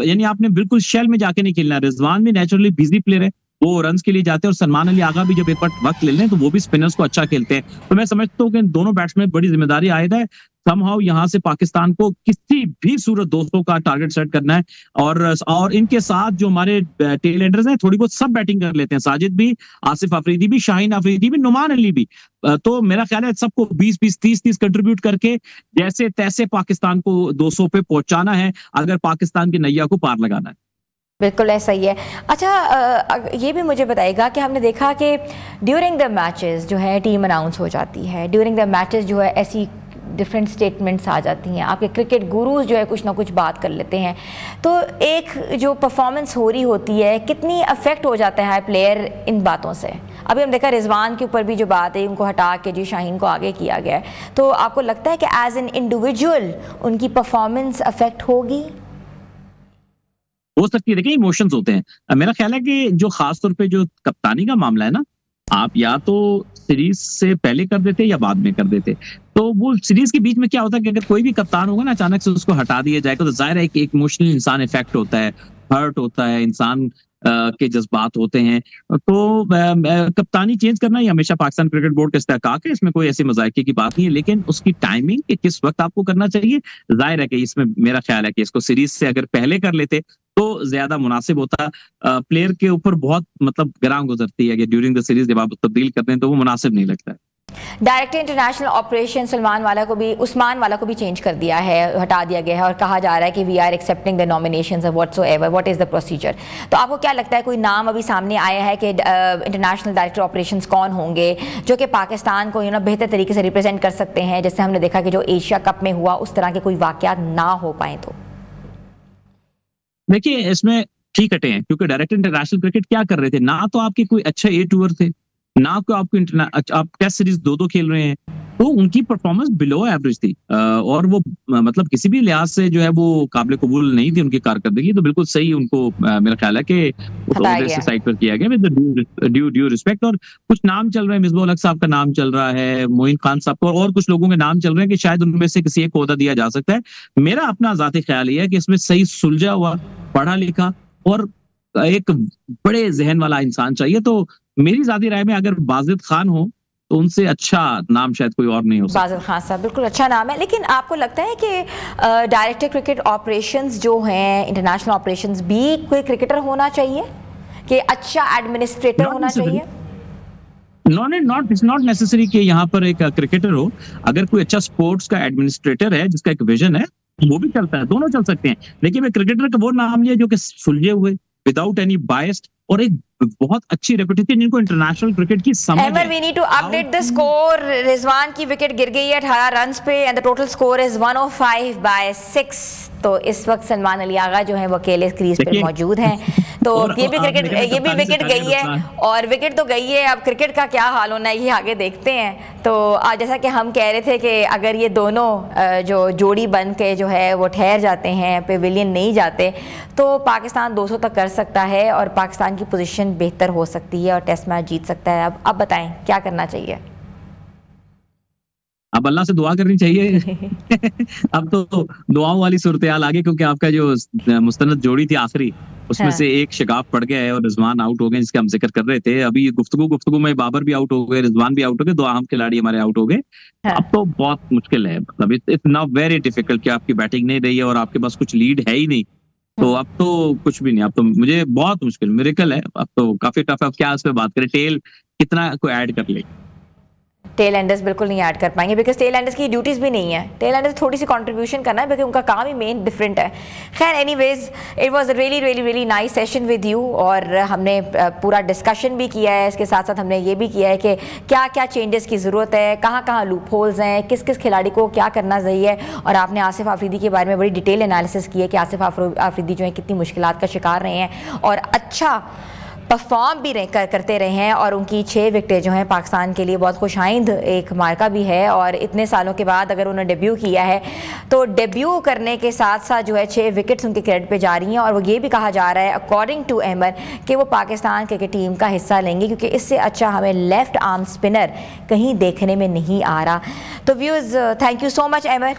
यानी आपने बिल्कुल शेल में जाके नहीं खेलना। रिजवान भी नेचुरली बिजी प्लेयर है, वो रन्स के लिए जाते हैं, और सलमान अली आगा भी जब एक बार वक्त ले लें तो वो भी स्पिनर्स को अच्छा खेलते हैं। तो मैं समझता हूँ कि दोनों बैट्समैन बड़ी जिम्मेदारी आयद है, समहाउ यहाँ से पाकिस्तान को किसी भी सूरत 200 का टारगेट सेट करना है। और इनके साथ जो हमारे टेल एंडर्स हैं, थोड़ी बहुत सब बैटिंग कर लेते हैं, साजिद भी, आसिफ अफरीदी भी, शाहीन अफरीदी भी, नुमान अली भी। तो मेरा ख्याल है सबको 20-20, 30-30 कंट्रीब्यूट करके जैसे तैसे पाकिस्तान को 200 पे पहुंचाना है, अगर पाकिस्तान की नैया को पार लगाना है। बिल्कुल ऐसा ही है। अच्छा, ये भी मुझे बताइएगा कि हमने देखा कि ड्यूरिंग द मैचेस जो है टीम अनाउंस हो जाती है, ड्यूरिंग द मैचेस जो है ऐसी डिफरेंट स्टेटमेंट्स आ जाती हैं, आपके क्रिकेट गुरुज जो है कुछ ना कुछ बात कर लेते हैं, तो एक जो परफॉर्मेंस हो रही होती है, कितनी अफेक्ट हो जाता है प्लेयर इन बातों से? अभी हम देखा रिजवान के ऊपर भी जो बात है, उनको हटा के जी शाहीन को आगे किया गया है, तो आपको लगता है कि एज एन इंडिविजुअल उनकी परफॉर्मेंस अफेक्ट होगी? हो सकती है, देखिए इमोशंस होते हैं। मेरा ख्याल है कि जो खासतौर पे जो कप्तानी का मामला है ना, आप या तो सीरीज से पहले कर देते या बाद में कर देते, तो वो सीरीज के बीच में क्या होता है कि अगर कोई भी कप्तान होगा ना, अचानक से उसको हटा दिया जाएगा तो जाहिर है कि एक इमोशनल इंसान इफेक्ट होता है, हर्ट होता है, इंसान के जज्बात होते हैं। तो कप्तानी चेंज करना ही हमेशा पाकिस्तान क्रिकेट बोर्ड का इस्तेहकाक है, इसमें कोई ऐसी मजाकी की बात नहीं है, लेकिन उसकी टाइमिंग कि किस वक्त आपको करना चाहिए, जाहिर है कि इसमें मेरा ख्याल है कि इसको सीरीज से अगर पहले कर लेते तो ज्यादा मुनासिब होता। प्लेयर के ऊपर बहुत मतलब ग्राम गुजरती है कि ड्यूरिंग द सीरीज जब आप तब्दील करते हैं तो वो मुनासिब नहीं लगता है। डायरेक्टर इंटरनेशनल ऑपरेशन उस्मान वाला को भी चेंज कर दिया है, हटा दिया गया है, और कहा जा रहा है कि we are accepting the nominations whatsoever, what is the procedure? तो आपको क्या लगता है, कोई नाम अभी सामने आया है कि इंटरनेशनल डायरेक्टर ऑपरेशंस कौन होंगे जो कि पाकिस्तान को बेहतर तरीके से रिप्रेजेंट कर सकते हैं, जैसे हमने देखा कि जो एशिया कप में हुआ उस तरह के कोई वाकयात ना हो पाए? तो देखिए, इसमें ठीक हटे हैं, क्योंकि डायरेक्टर इंटरनेशनल क्रिकेट क्या कर रहे थे, ना तो आपके कोई अच्छे ए टूर थे, ना को आपको आप टेस्ट सीरीज 2-2 खेल रहे हैं, तो उनकी परफॉर्मेंस बिलो एवरेज थी, और वो मतलब किसी भी लिहाज से जो है वो काबिल कबूल नहीं थी उनकी कारकर्दगी। तो बिल्कुल सही उनको मेरा ख्याल है कि साइड पर किया गया विद ड्यू रिस्पेक्ट। और कुछ नाम चल रहे हैं, मिसबाह-उल-हक साहब का नाम चल रहा है, मोइन खान साहब को, और कुछ लोगों के नाम चल रहे हैं कि शायद उनमें से किसी एक को ओहदा दिया जा सकता है। मेरा अपना जाती ख्याल ये है कि इसमें सही सुलझा हुआ, पढ़ा लिखा और एक बड़े जहन वाला इंसान चाहिए। तो मेरी जाती राय में अगर बाजिद खान हो तो उनसे अच्छा नाम शायद कोई और नहीं हो सकता। बाजिद खान साहब बिल्कुल अच्छा नाम है, लेकिन आपको लगता है कि डायरेक्टर क्रिकेट ऑपरेशंस जो हैं, इंटरनेशनल ऑपरेशंस भी कोई क्रिकेटर होना चाहिए, कि अच्छा एडमिनिस्ट्रेटर होना चाहिए? इट्स नॉट नेसेसरी कि यहाँ पर एक क्रिकेटर हो। अगर कोई अच्छा स्पोर्ट्स का एडमिनिस्ट्रेटर है जिसका एक विजन है, वो भी चलता है, दोनों चल सकते हैं। लेकिन मैं क्रिकेटर का वो नाम लिया जो कि सुलझे हुए, विदाउट एनी बायस्ड, और एक बहुत अच्छी रेपुटेशन, जिनको इंटरनेशनल क्रिकेट की समझ है। We need to update the score. Rizwan की विकेट गिर गई है 18 रन्स पे and the total score is 105/6। तो इस वक्त सलमान अली आगा जो है वो अकेले क्रीज पे मौजूद हैं। तो ये भी विकेट गई है, और विकेट तो गई है, अब क्रिकेट का क्या हाल होना है ये आगे देखते हैं। तो जैसा कि हम कह रहे थे कि अगर ये दोनों जो जोड़ी बन के जो है वो ठहर जाते हैं, पेविलियन नहीं जाते, तो पाकिस्तान 200 तक कर सकता है और पाकिस्तान की पोजीशन बेहतर हो सकती है और टेस्ट मैच जीत सकता है। अब बताएं क्या करना चाहिए? अब अल्लाह से दुआ करनी चाहिए। अब तो दुआओं वाली सूरत हाल आ गई, क्योंकि आपका जो मुस्तनद जोड़ी थी आखिरी, उसमें से एक शिगाफ पड़ गया है और रिजवान आउट हो गए, जिसका हम जिक्र कर रहे थे। अभी गुफ्तगू में बाबर भी आउट हो गए, रिजवान भी आउट हो गए, 2 अहम खिलाड़ी हमारे आउट हो गए। अब तो बहुत मुश्किल है, मतलब इट्स नाउ वेरी डिफिकल्ट कि आपकी बैटिंग नहीं रही है और आपके पास कुछ लीड है ही नहीं, तो अब तो कुछ भी नहीं। अब तो मुझे बहुत मुश्किल, मिरेकल है, अब तो काफी टफ है। अब क्या इस पे बात करें, टेल कितना को ऐड कर ले? टेल एंडर्स बिल्कुल नहीं ऐड कर पाएंगे, बिकॉज टेल एंडर्स की ड्यूटीज़ भी नहीं है। टेल एंडर्स थोड़ी सी कंट्रीब्यूशन करना है, क्योंकि उनका काम ही मेन डिफरेंट है। खैर anyways, it was a really nice session with you, और हमने पूरा डिस्कशन भी किया है। इसके साथ साथ हमने ये भी किया है कि क्या क्या चेंजेस की ज़रूरत है, कहाँ कहाँ लूप होल्स हैं, किस किस खिलाड़ी को क्या करना चाहिए। और आपने आसिफ आफरीदी के बारे में बड़ी डिटेल एनालिसिस की है कि आसिफ आफरीदी जो है कितनी मुश्किलात का शिकार रहे हैं और अच्छा परफॉर्म भी करते रहे हैं, और उनकी 6 विकेटें जो हैं पाकिस्तान के लिए बहुत खुशाइंद एक मार्का भी है। और इतने सालों के बाद अगर उन्होंने डेब्यू किया है, तो डेब्यू करने के साथ साथ जो है 6 विकेट्स उनके क्रेडिट पे जा रही हैं। और वो ये भी कहा जा रहा है अकॉर्डिंग टू अहमर कि वो पाकिस्तान क्रिकेट टीम का हिस्सा लेंगे, क्योंकि इससे अच्छा हमें लेफ्ट आर्म स्पिनर कहीं देखने में नहीं आ रहा। तो viewers, thank you so much Ahmar,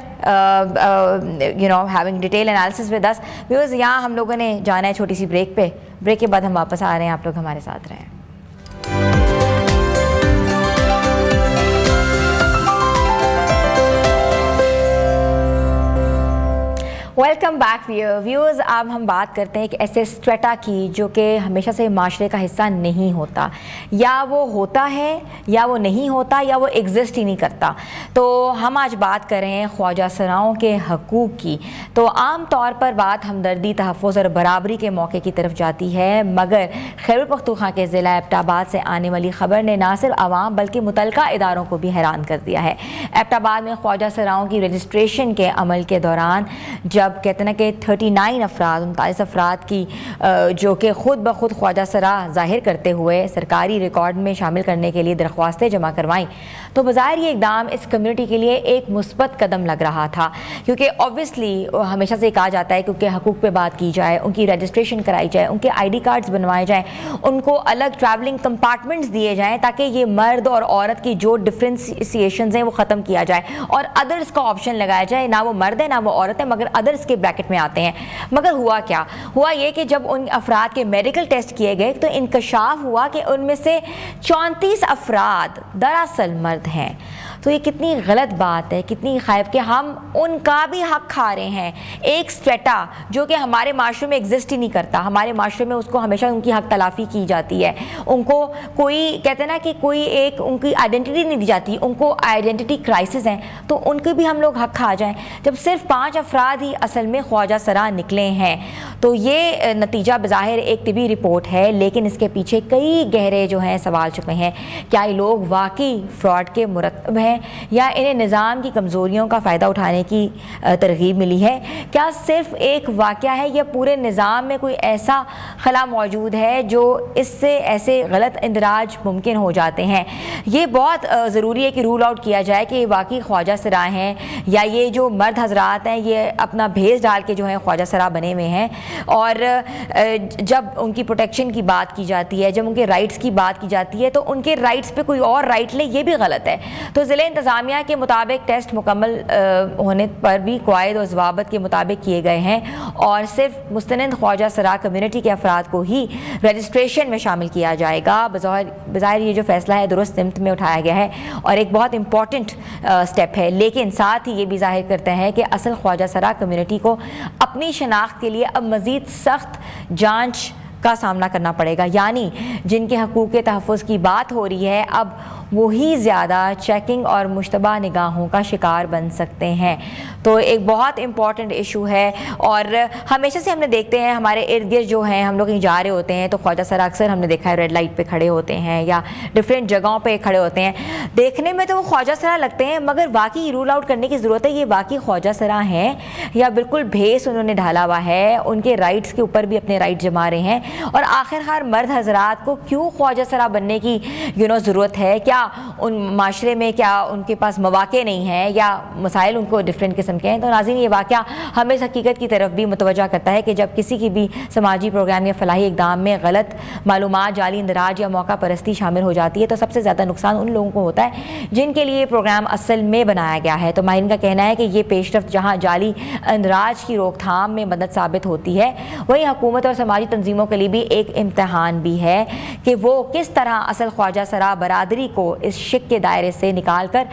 having detail analysis with us. Viewers, यहाँ हम लोगों ने जाना है छोटी सी ब्रेक पे। ब्रेक के बाद हम वापस आ रहे हैं, आप लोग हमारे साथ रहें। Welcome back viewers. अब हम बात करते हैं एक ऐसे स्ट्रेटा की जो कि हमेशा से माशरे का हिस्सा नहीं होता, या वो होता है या वो नहीं होता, या वो एग्जिस्ट ही नहीं करता। तो हम आज बात कर रहे हैं ख्वाजा सराओं के हकूक़ की। तो आम तौर पर बात हमदर्दी, तहफ़्फ़ुज़ और बराबरी के मौके की तरफ जाती है, मगर खैबर पख्तूनख्वा के ज़िला एबटाबाद से आने वाली खबर ने ना सिर्फ आवाम बल्कि मुतलका इदारों को भी हैरान कर दिया है। एबटाबाद में ख्वाजा सराओं की रजिस्ट्रेशन के अमल के दौरान जब कहते हैं कि 39 अफराद की जो कि खुद ब खुद ख्वाजा सरा जाहिर करते हुए सरकारी रिकॉर्ड में शामिल करने के लिए दरख्वास्तें जमा करवाईं, तो बज़ाहिर ये इकदाम इस कम्युनिटी के लिए एक मुस्बत कदम लग रहा था। क्योंकि ऑब्वियसली हमेशा से कहा जाता है क्योंकि हकूक़ पे बात की जाए, उनकी रजिस्ट्रेशन कराई जाए, उनके ID कार्ड्स बनवाए जाएँ, उनको अलग ट्रैवलिंग कंपार्टमेंट्स दिए जाएँ, ताकि ये मर्द और औरत की जो डिफ्रेंसिएशंस हैं वो ख़त्म किया जाए और अदर्स का ऑप्शन लगाया जाए। ना वो मर्द है ना वो औरत है, मगर अदर्स के ब्रैकेट में आते हैं। मगर हुआ क्या? हुआ ये कि जब उन अफराद के मेडिकल टेस्ट किए गए तो इंकशाफ हुआ कि उनमें से 34 अफराद दरअसल मर्द हैं। तो ये कितनी गलत बात है, कितनी खैफ कि हम उनका भी हक खा रहे हैं। एक स्ट्रेटा जो कि हमारे माशरे में एग्जिस्ट ही नहीं करता, हमारे माशरे में उसको हमेशा उनकी हक तलाफ़ी की जाती है। उनको कोई कहते हैं ना कि कोई एक उनकी आइडेंटिटी नहीं दी जाती, उनको आइडेंटिटी क्राइसिस हैं, तो उनके भी हम लोग हक खा जाएं। जब सिर्फ 5 अफराद ही असल में ख्वाजा सरा निकले हैं, तो ये नतीजा बज़ाहिर एक तिबी रिपोर्ट है, लेकिन इसके पीछे कई गहरे जो हैं सवाल छुपे हैं। क्या ये लोग वाकई फ्रॉड के मुरतब हैं, या इन्हें निज़ाम की कमज़ोरियों का फ़ायदा उठाने की तरगीब मिली है? क्या सिर्फ एक वाक़या है या पूरे निज़ाम में कोई ऐसा खला मौजूद है जो इससे ऐसे गलत इंदराज मुमकिन हो जाते हैं? ये बहुत ज़रूरी है कि रूल आउट किया जाए कि वाकई ख्वाजा सरा हैं, या ये जो मर्द हजरात हैं ये अपना भेस डाल के जो है ख्वाजा सरा बने हुए हैं। और जब उनकी प्रोटेक्शन की बात की जाती है, जब उनके राइट्स की बात की जाती है, तो उनके राइट्स पे कोई और राइट ले, ये भी गलत है। तो ज़िले इंतज़ामिया के मुताबिक टेस्ट मुकम्मल होने पर भी क़वाइद और ज़वाबित के मुताबिक किए गए हैं, और सिर्फ मुस्तनद ख्वाजा सरा कम्युनिटी के अफराद को ही रजिस्ट्रेशन में शामिल किया जाएगा। बज़ाहिर ये जो फ़ैसला है दुरुस्त सिमत में उठाया गया है और एक बहुत इंपॉर्टेंट स्टेप है, लेकिन साथ ही ये भी ज़ाहिर करते हैं कि असल ख्वाजा सरा कम्युनिटी को अपनी शनाख्त के लिए अब मज़ीद सख्त जाँच का सामना करना पड़ेगा। यानी जिनके हकूक़ के तहफ़्फ़ुज़ की बात हो रही है, अब वही ज़्यादा चेकिंग और मुश्तबा निगाहों का शिकार बन सकते हैं। तो एक बहुत इम्पॉर्टेंट इशू है और हमेशा से हमने देखते हैं हमारे इर्द गिर्द जो हैं, हम लोग कहीं जा रहे होते हैं तो ख्वाजा सरा अक्सर हमने देखा है रेड लाइट पे खड़े होते हैं या डिफरेंट जगहों पे खड़े होते हैं। देखने में तो वो ख्वाजा सरा लगते हैं, मगर वाकई रूल आउट करने की ज़रूरत है ये वाकई ख्वाजा सरा हैं या बिल्कुल भेस उन्होंने ढाला हुआ है, उनके राइट्स के ऊपर भी अपने राइट जमा रहे हैं। और आखिरकार मर्द हजरात को क्यों ख्वाजा सरा बनने की ज़रूरत है? क्या उन माशरे में क्या उनके पास मौके नहीं हैं या मसाइल उनको डिफरेंट किस्म के हैं? तो नाज़रीन, ये वाक़या हमें इस हकीकत की तरफ भी मुतवज्जा करता है कि जब किसी की भी समाजी प्रोग्राम या फलाही इक़दाम में गलत मालूमात, जाली इंदराज या मौका परस्ती शामिल हो जाती है तो सबसे ज़्यादा नुकसान उन लोगों को होता है जिनके लिए प्रोग्राम असल में बनाया गया है। तो माहिरीन का कहना है कि ये पेशरफ्त जहाँ जाली इंदराज की रोकथाम में मदद साबित होती है, वहीं हुकूमत और समाजी तंजीमों के लिए भी एक इम्तहान भी है कि वो किस तरह असल ख्वाजा सरा बरादरी को इस शिक के दायरे से निकाल कर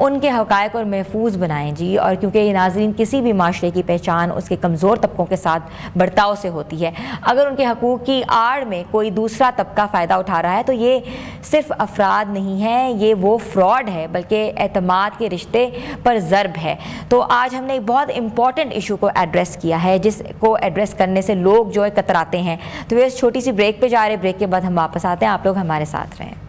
उनके हक़ाइक़ और महफूज बनाएं जी। और क्योंकि नाज़रीन, किसी भी माशरे की पहचान उसके कमज़ोर तबकों के साथ बर्ताव से होती है। अगर उनके हकूक़ की आड़ में कोई दूसरा तबका फ़ायदा उठा रहा है तो ये सिर्फ अफराद नहीं है, ये वो फ्रॉड है बल्कि एतमाद के रिश्ते पर ज़र्ब है। तो आज हमने एक बहुत इंपॉर्टेंट इशू को एड्रेस किया है जिसको एड्रेस करने से लोग जो है कतराते हैं। तो वे इस छोटी सी ब्रेक पे जा रहे, ब्रेक के बाद हम वापस आते हैं, आप लोग हमारे साथ रहें।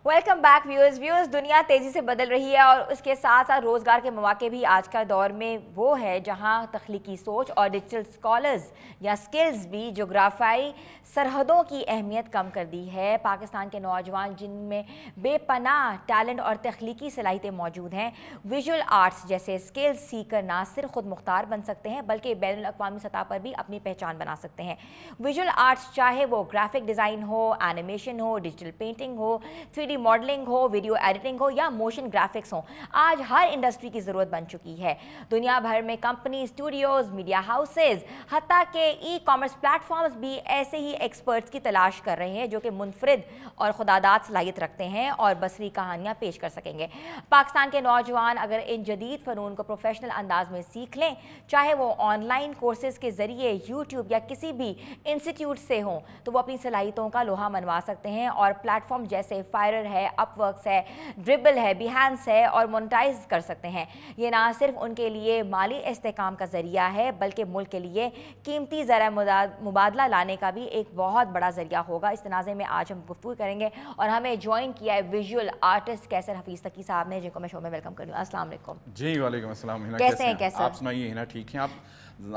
Welcome back viewers. दुनिया तेज़ी से बदल रही है और उसके साथ साथ रोज़गार के मौके भी आज का दौर में वो है जहां तख्लीकी सोच और डिजिटल स्कॉलर्स या स्किल्स भी जोग्राफियाई सरहदों की अहमियत कम कर दी है। पाकिस्तान के नौजवान जिनमें बेपनाह टैलेंट और तख्लीकी सलाहियतें मौजूद हैं, विजुअल आर्ट्स जैसे स्किल्स सीख कर ना सिर्फ खुद मुख्तार बन सकते हैं बल्कि बैनुल अक़वामी सतह पर भी अपनी पहचान बना सकते हैं। विजुअल आर्ट्स चाहे वो ग्राफिक डिज़ाइन हो, एनिमेशन हो, डिजिटल पेंटिंग हो, 3D मॉडलिंग हो, वीडियो एडिटिंग हो या मोशन ग्राफिक्स हो, आज हर इंडस्ट्री की ज़रूरत बन चुकी है। दुनिया भर में कंपनी, स्टूडियोज़, मीडिया हाउसेज, हत्ता के ई कॉमर्स प्लेटफॉर्म्स भी ऐसे ही एक्सपर्ट्स की तलाश कर रहे हैं जो कि मुनफरिद और खुदादाद सलाहियत रखते हैं और बसरी कहानियाँ पेश कर सकेंगे। पाकिस्तान के नौजवान अगर इन जदीद फ़नून को प्रोफेशनल अंदाज में सीख लें, चाहे वो ऑनलाइन कोर्सेज़ के ज़रिए यूट्यूब या किसी भी इंस्टीट्यूट से हों, तो वो अपनी सलाहियतों का लोहा मनवा सकते हैं और प्लेटफॉर्म जैसे फायरर है, अपवर्क्स है, ड्रिबल है, बिहांस है और मोनेटाइज कर सकते हैं। ये ना सिर्फ उनके लिए माली इस्तेकाम का ज़रिया है बल्कि मुल्क के लिए कीमती ज़रा मुबादला लाने का भी एक बहुत बड़ा ज़रिया होगा। इस तनाज़े में आज हम गुफ्तगू करेंगे और हमें ज्वाइन किया है विजुअल आर्टिस्ट कैसर हफीज़ तकी साहब ने, जिनको मैं शो में वेलकम कर रही हूँ। अस्सलाम वालेकुम जी। वालेकुम अस्सलाम। कैसे हैं? कैसे आप सुनाइए? हिना ठीक हैं?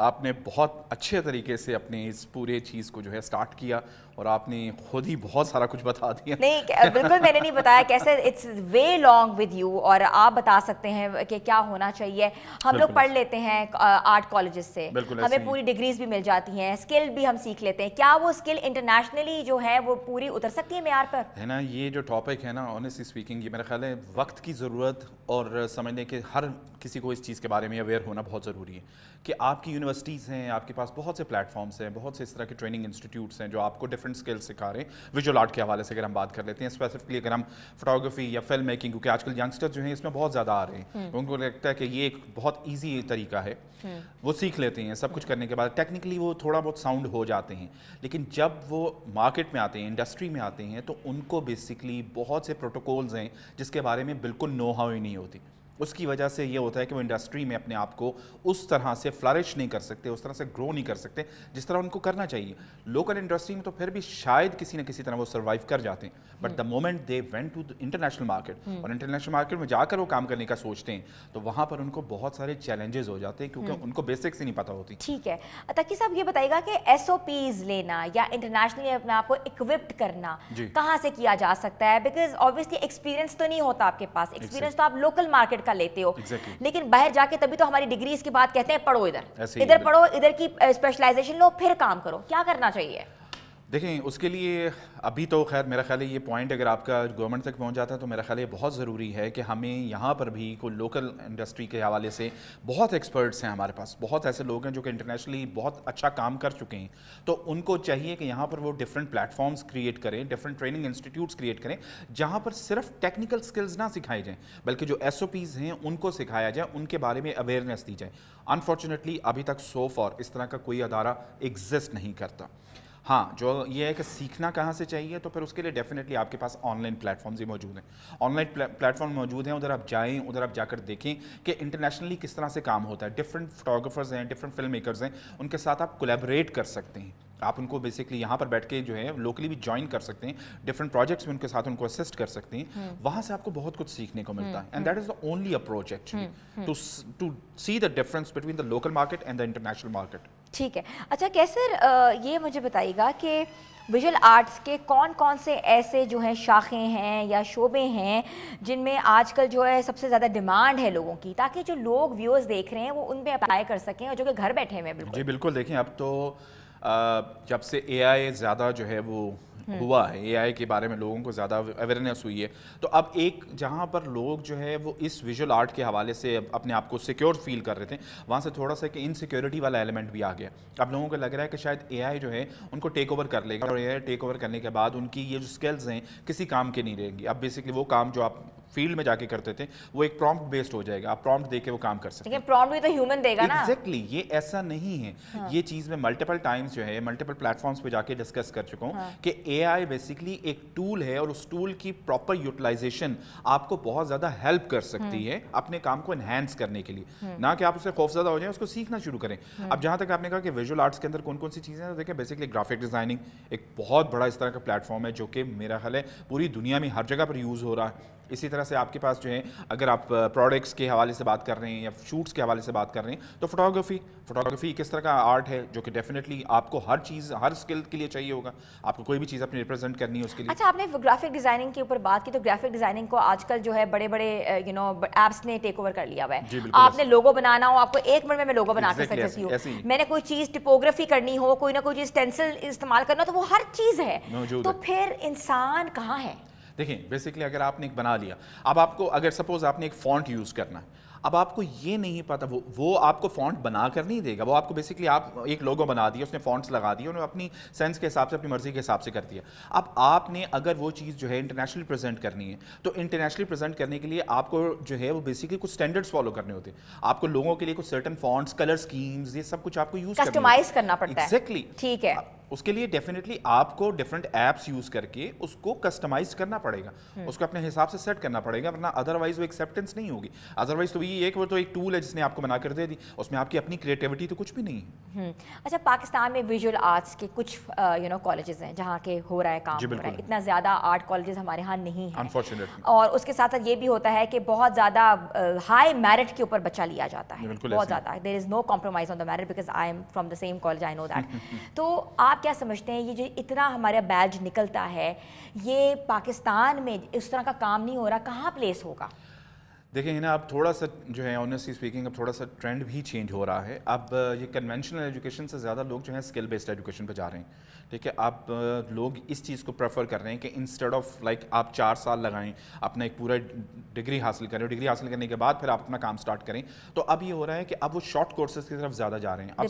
आपने बहुत अच्छे तरीके से अपने इस पूरे चीज़ को जो है स्टार्ट किया और आपने खुद ही बहुत सारा कुछ बता दिया। नहीं, बिल्कुल मैंने नहीं बताया कैसे, it's way long with you और आप बता सकते हैं कि क्या होना चाहिए। हम लोग पढ़ लेते हैं आर्ट कॉलेजेस से, हमें पूरी डिग्रीज भी मिल जाती हैं, स्किल भी हम सीख लेते हैं। क्या वो स्किल इंटरनेशनली जो है वो पूरी उतर सकती है मेयार पर? है ना, ये जो टॉपिक है ना, ऑनेस्टली स्पीकिंग, ये मेरा ख्याल है वक्त की ज़रूरत और समझने के हर किसी को इस चीज़ के बारे में अवेयर होना बहुत ज़रूरी है कि आपकी यूनिवर्सिटीज़ हैं, आपके पास बहुत से प्लेटफॉर्म्स हैं, बहुत से इस तरह के ट्रेनिंग इंस्टीट्यूट्स हैं जो आपको डिफरेंट स्किल्स सिखा रहे हैं। विजुअल आर्ट के हवाले से अगर हम बात कर लेते हैं, स्पेसिफिकली अगर हम फोटोग्राफी या फिल्म मेकिंग, क्योंकि आजकल यंगस्टर जो हैं इसमें बहुत ज़्यादा आ रहे हैं, उनको लगता है कि ये एक बहुत ईजी तरीका है, वो सीख लेते हैं। सब कुछ करने के बाद टेक्निकली वो थोड़ा बहुत साउंड हो जाते हैं, लेकिन जब वो मार्केट में आते हैं, इंडस्ट्री में आते हैं, तो उनको बेसिकली बहुत से प्रोटोकॉल्स हैं जिसके बारे में बिल्कुल नो हाउ ही नहीं होती। उसकी वजह से ये होता है कि वो इंडस्ट्री में अपने आप को उस तरह से फ्लरिश नहीं कर सकते, उस तरह से ग्रो नहीं कर सकते जिस तरह उनको करना चाहिए। लोकल इंडस्ट्री में तो फिर भी शायद किसी न किसी तरह वो सर्वाइव कर जाते हैं, but the moment they went to the international market और इंटरनेशनल मार्केट में जाकर वो काम करने का सोचते हैं, तो वहाँ पर उनको बहुत सारे चैलेंजेस हो जाते हैं क्योंकि उनको बेसिक्स ही नहीं पता होती। ठीक है, तकी साहब ये बताइएगा कि SOPs लेना या इंटरनेशनली अपने आप को इक्विप्ड करना कहाँ से किया जा सकता है? बिकॉज ऑब्वियसली एक्सपीरियंस तो नहीं होता आपके पास, एक्सपीरियंस तो आप लोकल मार्केट का लेते हो, लेकिन बाहर जाके तभी तो हमारी डिग्रीज की बात कहते हैं, पढ़ो इधर पढ़ो, इधर की स्पेशलाइजेशन लो, फिर काम करो। क्या करना चाहिए? देखें, उसके लिए अभी तो खैर मेरा ख्याल है ये पॉइंट अगर आपका गवर्नमेंट तक पहुंच जाता है तो मेरा ख्याल है बहुत ज़रूरी है कि हमें यहाँ पर भी कोई लोकल इंडस्ट्री के हवाले से बहुत एक्सपर्ट्स हैं हमारे पास, बहुत ऐसे लोग हैं जो कि इंटरनेशनली बहुत अच्छा काम कर चुके हैं। तो उनको चाहिए कि यहाँ पर वो डिफरेंट प्लेटफॉर्म्स क्रिएट करें, डिफरेंट ट्रेनिंग इंस्टीट्यूट्स क्रिएट करें, जहाँ पर सिर्फ टेक्निकल स्किल्स ना सिखाई जाएँ बल्कि जो SOPs हैं उनको सिखाया जाए, उनके बारे में अवेयरनेस दी जाए। अनफॉर्चुनेटली अभी तक सो फॉर इस तरह का कोई अदारा एग्जिस्ट नहीं करता। हाँ, जो ये है कि सीखना कहाँ से चाहिए, तो फिर उसके लिए डेफिनेटली आपके पास ऑनलाइन प्लेटफॉर्म्स ही मौजूद हैं। ऑनलाइन प्लेटफॉर्म मौजूद हैं, उधर आप जाएं, उधर आप जाकर देखें कि इंटरनेशनली किस तरह से काम होता है। डिफरेंट फोटोग्राफर्स हैं, डिफरेंट फिल्म मेकर्स हैं, उनके साथ आप कोलैबोरेट कर सकते हैं। आप उनको बेसिकली यहाँ पर बैठ के जो है लोकली भी ज्वाइन कर सकते हैं, डिफरेंट प्रोजेक्ट्स में उनके साथ उनको असिस्ट कर सकते हैं। वहाँ से आपको बहुत कुछ सीखने को मिलता है, and that is the only approach actually to see the difference between the local market and the international market. ठीक है, अच्छा कैसर, ये मुझे बताइएगा कि विजुअल आर्ट्स के कौन कौन से ऐसे जो हैं शाखें हैं या शोबे हैं जिनमें आजकल जो है सबसे ज़्यादा डिमांड है लोगों की, ताकि जो लोग व्यूअर्स देख रहे हैं वो उन पे अप्लाई कर सकें और जो कि घर बैठे हैं। बिल्कुल जी बिल्कुल, देखें अब तो जब से AI ज़्यादा जो है वो हुआ है, AI के बारे में लोगों को ज़्यादा अवेयरनेस हुई है, तो अब एक जहाँ पर लोग जो है वो इस विजुअल आर्ट के हवाले से अपने आप को सिक्योर फील कर रहे थे, वहाँ से थोड़ा सा कि इनसिक्योरिटी वाला एलिमेंट भी आ गया। अब लोगों को लग रहा है कि शायद AI जो है उनको टेक ओवर कर लेगा, और AI टेक ओवर करने के बाद उनकी ये जो स्किल्स हैं किसी काम के नहीं रहेंगी। अब बेसिकली वो काम जो आप फील्ड में जाके करते थे वो एक प्रॉम्प्ट बेस्ड हो जाएगा, आप प्रॉम्प्ट देके वो काम कर सकते हैं। प्रॉम्प्ट भी तो ह्यूमन देगा ना। एग्जैक्टली, ये ऐसा नहीं है। हाँ। ये चीज़ में मल्टीपल टाइम्स जो है मल्टीपल प्लेटफॉर्म्स पे जाके डिस्कस कर चुका हूँ। हाँ। कि AI बेसिकली एक टूल है और उस टूल की प्रॉपर यूटिलाइजेशन आपको बहुत ज़्यादा हेल्प कर सकती है अपने काम को एनहांस करने के लिए, ना कि आप उससे खौफजदा हो जाए, उसको सीखना शुरू करें। अब जहाँ तक आपने कहा कि विजुअल आर्ट्स के अंदर कौन कौन सी चीज़ें हैं, तो देखिए बेसिकली ग्राफिक डिज़ाइनिंग एक बहुत बड़ा इस तरह का प्लेटफॉर्म है जो कि मेरा ख्याल है पूरी दुनिया में हर जगह पर यूज़ हो रहा है। इसी तरह से आपके पास जो है अगर आप प्रोडक्ट्स के हवाले से बात कर रहे हैं या शूट्स के हवाले से बात कर रहे हैं, तो फोटोग्राफी किस तरह का आर्ट है जो कि डेफिनेटली आपको हर चीज़ हर स्किल के लिए चाहिए होगा। आपको कोई भी चीज़ अपनी रिप्रेजेंट करनी है उसके लिए। अच्छा, आपने ग्राफिक डिजाइनिंग के ऊपर बात की, तो ग्राफिक डिजाइनिंग को आजकल जो है बड़े बड़े एप्स ने टेक ओवर कर लिया हुआ है। आपने लोगो बनाना हो, आपको 1 मिनट में मैं लोगो बना कर सकती हूँ। मैंने कोई चीज़ टिपोग्राफी करनी हो, कोई ना कोई चीज़ स्टेंसिल इस्तेमाल करना, तो वो हर चीज़ है। तो फिर इंसान कहाँ है? देखिए बेसिकली अगर आपने एक बना लिया, अब आपको अगर सपोज आपने एक फॉन्ट यूज़ करना है, अब आपको ये नहीं पता, वो आपको फॉन्ट बना कर नहीं देगा, वो आपको बेसिकली आप एक लोगो बना दिया, उसने फॉन्ट्स लगा दिए, उन्होंने अपनी सेंस के हिसाब से अपनी मर्जी के हिसाब से कर दिया। अब आपने अगर वो चीज़ जो है इंटरनेशनली प्रेजेंट करनी है, तो इंटरनेशनली प्रेजेंट करने के लिए आपको जो है वो बेसिकली कुछ स्टैंडर्ड्स फॉलो करने होते हैं। आपको लोगों के लिए कुछ सर्टेन फॉन्ट्स, कलर स्कीम्स, ये सब कुछ आपको यूज कस्टमाइज करना पड़ता है। एग्जैक्टली, ठीक है। उसके लिए डेफिनेटली आपको डिफरेंट एप्स यूज करके उसको कस्टमाइज करना पड़ेगा, उसको अपने हिसाब से सेट करना पड़ेगा, वरना अदरवाइज वो एक्सेप्टेंस नहीं होगी। अदरवाइज तो ये वो तो एक टूल है जिसने आपको बनाकर दे दी, उसमें आपकी अपनी क्रिएटिविटी तो कुछ भी नहीं है। अच्छा, पाकिस्तान में विजुअल आर्ट्स के कुछ कॉलेजेस हैं जहाँ के हो रहा है काम, हो रहा है। इतना ज्यादा आर्ट कॉलेजेस हमारे यहाँ नहीं है अनफॉर्चुनेटली, और उसके साथ साथ ये भी होता है कि बहुत ज्यादा हाई मेरिट के ऊपर बच्चा लिया जाता है, बहुत ज्यादा। There is no compromise on the merit because I am from the same college, I know that. तो आप क्या समझते हैं, ये जो इतना हमारा बैज निकलता है, ये पाकिस्तान में इस तरह का काम नहीं हो रहा, कहाँ प्लेस होगा? देखिए ना, अब थोड़ा सा जो है ऑनेस्टली स्पीकिंग अब थोड़ा सा ट्रेंड भी चेंज हो रहा है। अब ये कन्वेंशनल एजुकेशन से ज़्यादा लोग जो है स्किल बेस्ड एजुकेशन पे जा रहे हैं। ठीक है, अब लोग इस चीज़ को प्रेफर कर रहे हैं कि इंस्टेड ऑफ लाइक आप 4 साल लगाएं अपना एक पूरा डिग्री हासिल करें, डिग्री हासिल करने के बाद फिर आप अपना काम स्टार्ट करें, तो अब ये हो रहा है कि अब वो शॉर्ट कोर्सेज की तरफ ज़्यादा जा रहे हैं, अब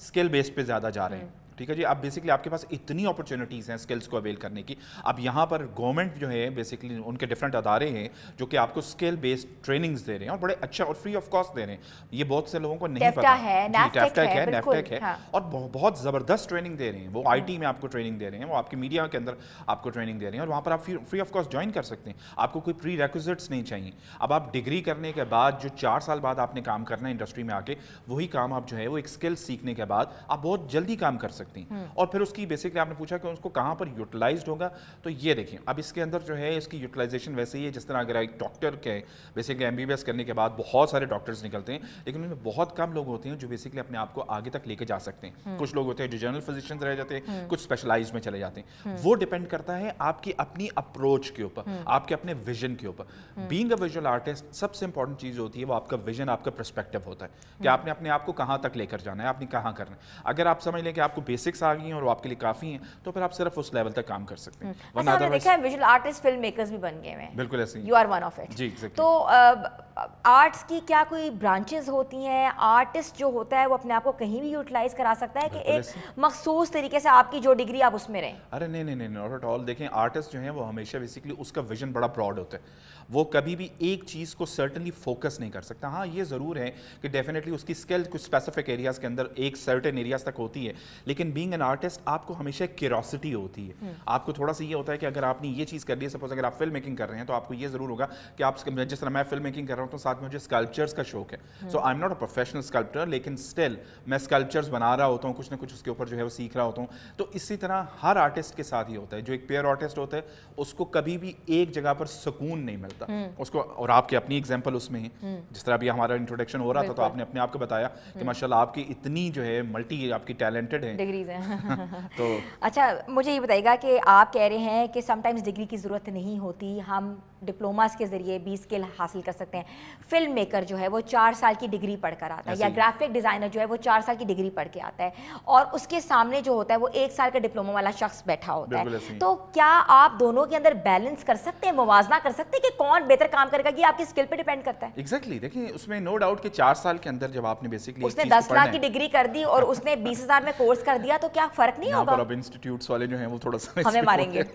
स्किल बेस्ड पे ज़्यादा जा रहे हैं। ठीक है जी, अब बेसिकली आपके पास इतनी अपॉर्चुनिटीज़ हैं स्किल्स को अवेल करने की। अब यहाँ पर गवर्नमेंट जो है बेसिकली उनके डिफरेंट अदारे हैं जो कि आपको स्किल बेस्ड ट्रेनिंग्स दे रहे हैं और बड़े अच्छा और फ्री ऑफ कॉस्ट दे रहे हैं। ये बहुत से लोगों को नहीं पता है। NAFTEC है और बहुत ज़बरदस्त ट्रेनिंग दे रहे हैं। वो IT में आपको ट्रेनिंग दे रहे हैं, वो आपकी मीडिया के अंदर आपको ट्रेनिंग दे रहे हैं और वहाँ पर आप फ्री ऑफ कॉस्ट ज्वाइन कर सकते हैं। आपको कोई प्री रेक्विजिट्स नहीं चाहिए। अब आप डिग्री करने के बाद जो 4 साल बाद आपने काम करना है इंडस्ट्री में आके, वही काम आप जो है वो एक स्किल सीखने के बाद आप बहुत जल्दी काम कर सकते हैं। और फिर उसकी बेसिकली आपने पूछा कि उसको कहाँ पर यूटिलाइज्ड होगा, तो ये देखिए अब इसके अंदर जो है इसकी यूटिलाइजेशन वैसे ही है जिस तरह अगर एक डॉक्टर के बेसिकली MBBS करने के बाद बहुत सारे डॉक्टर्स निकलते हैं, लेकिन उनमें बहुत कम लोग होते हैं जो बेसिकली अपने आप को आगे तक लेके जा सकते हैं। कुछ लोग होते हैं जो जनरल फिजिशियंस रह जाते हैं, कुछ स्पेशलाइज्ड में चले जाते हैं। वो डिपेंड करता है आपकी अपनी अप्रोच के ऊपर, आपके अपने विजन के ऊपर। बीइंग अ विजुअल आर्टिस्ट सबसे इंपॉर्टेंट चीज़ होती है वो आपका विजन, आपका पर्सपेक्टिव होता है कि आपने अपने आप को कहाँ तक लेकर जाना है, आपने कहाँ करना है। अगर आप समझ लें कि आपको बेसिक्स आ गई हैं और वो आपके लिए काफ़ी हैं, तो फिर आप सिर्फ उस लेवल तक काम कर सकते हैं। अच्छा, हमने देखा है विजुअल आर्टिस्ट फिल्म मेकर्स भी बन गए हैं। बिल्कुल ऐसे ही, you are one of it जी, एग्जैक्टली। तो आर्ट्स की क्या कोई ब्रांचेस होती हैं? आर्टिस्ट जो होता है वो अपने आप को कहीं भी यूटिलाइज करा सकता है कि एक मखसूस तरीके से आपकी जो डिग्री आप उसमें रहें? अरे नहीं नहीं नहीं, नॉट एट ऑल। देखें, आर्टिस्ट जो है वो हमेशा बेसिकली उसका विजन बड़ा ब्रॉड होता है, वो कभी भी एक चीज़ को सर्टनली फोकस नहीं कर सकता। हाँ, ये ज़रूर है कि डेफिनेटली उसकी स्किल कुछ स्पेसिफिक एरियाज़ के अंदर एक सर्टेन एरियाज़ तक होती है, लेकिन बीइंग एन आर्टिस्ट आपको हमेशा क्यूरोसिटी होती है। आपको थोड़ा सा ये होता है कि अगर आपने ये चीज़ कर ली, सपोज अगर आप फिल्म मेकिंग कर रहे हैं तो आपको ये ज़रूर होगा कि आप, जिस तरह मैं फिल्म मेकिंग कर रहा हूँ तो साथ में मुझे स्कल्पचर्स का शौक है। So I am not a professional sculptor, लेकिन स्टिल मैं स्कल्पचर्स बना रहा होता हूँ, कुछ ना कुछ उसके ऊपर जो है वो सीख रहा होता हूँ। तो इसी तरह हर आर्टिस्ट के साथ ही होता है। जो एक पेयर आर्टिस्ट होता है उसको कभी भी एक जगह पर सुकून नहीं मिलता उसको, और आपकी अपनी एग्जांपल उसमें है। जिस तरह अभी हमारा इंट्रोडक्शन हो रहा था तो आपने अपने आप को बताया कि माशाल्लाह आपकी इतनी जो है मल्टी आपकी टैलेंटेड है, डिग्रीज हैं। तो अच्छा, मुझे ये बताइएगा कि आप कह रहे हैं कि समटाइम्स डिग्री की ज़रूरत नहीं होती, हम डिप्लोमास के ज़रिए भी स्किल हासिल कर सकते हैं। फिल्म मेकर जो है वो 4 साल की डिग्री पढ़कर आता है, या ग्राफिक डिज़ाइनर जो है वो 4 साल की डिग्री पढ़ के आता है, और उसके सामने जो होता है वो 1 साल का डिप्लोमा वाला शख्स बैठा होता है। तो क्या आप दोनों के अंदर बैलेंस कर सकते हैं, मुवाजना कर सकते हैं कि कौन बेहतर काम करेगा? ये आपकी स्किल पे डिपेंड करता है। एग्जैक्टली, देखिए उसमें नो डाउट कि 4 साल के अंदर जब आपने बेसिकली उसने 10 लाख की डिग्री कर दी और उसने 20,000 में कोर्स कर दिया, तो क्या फर्क नहीं होगा? अब इंस्टीट्यूट्स वाले जो हैं वो थोड़ा सा हमें मारेंगे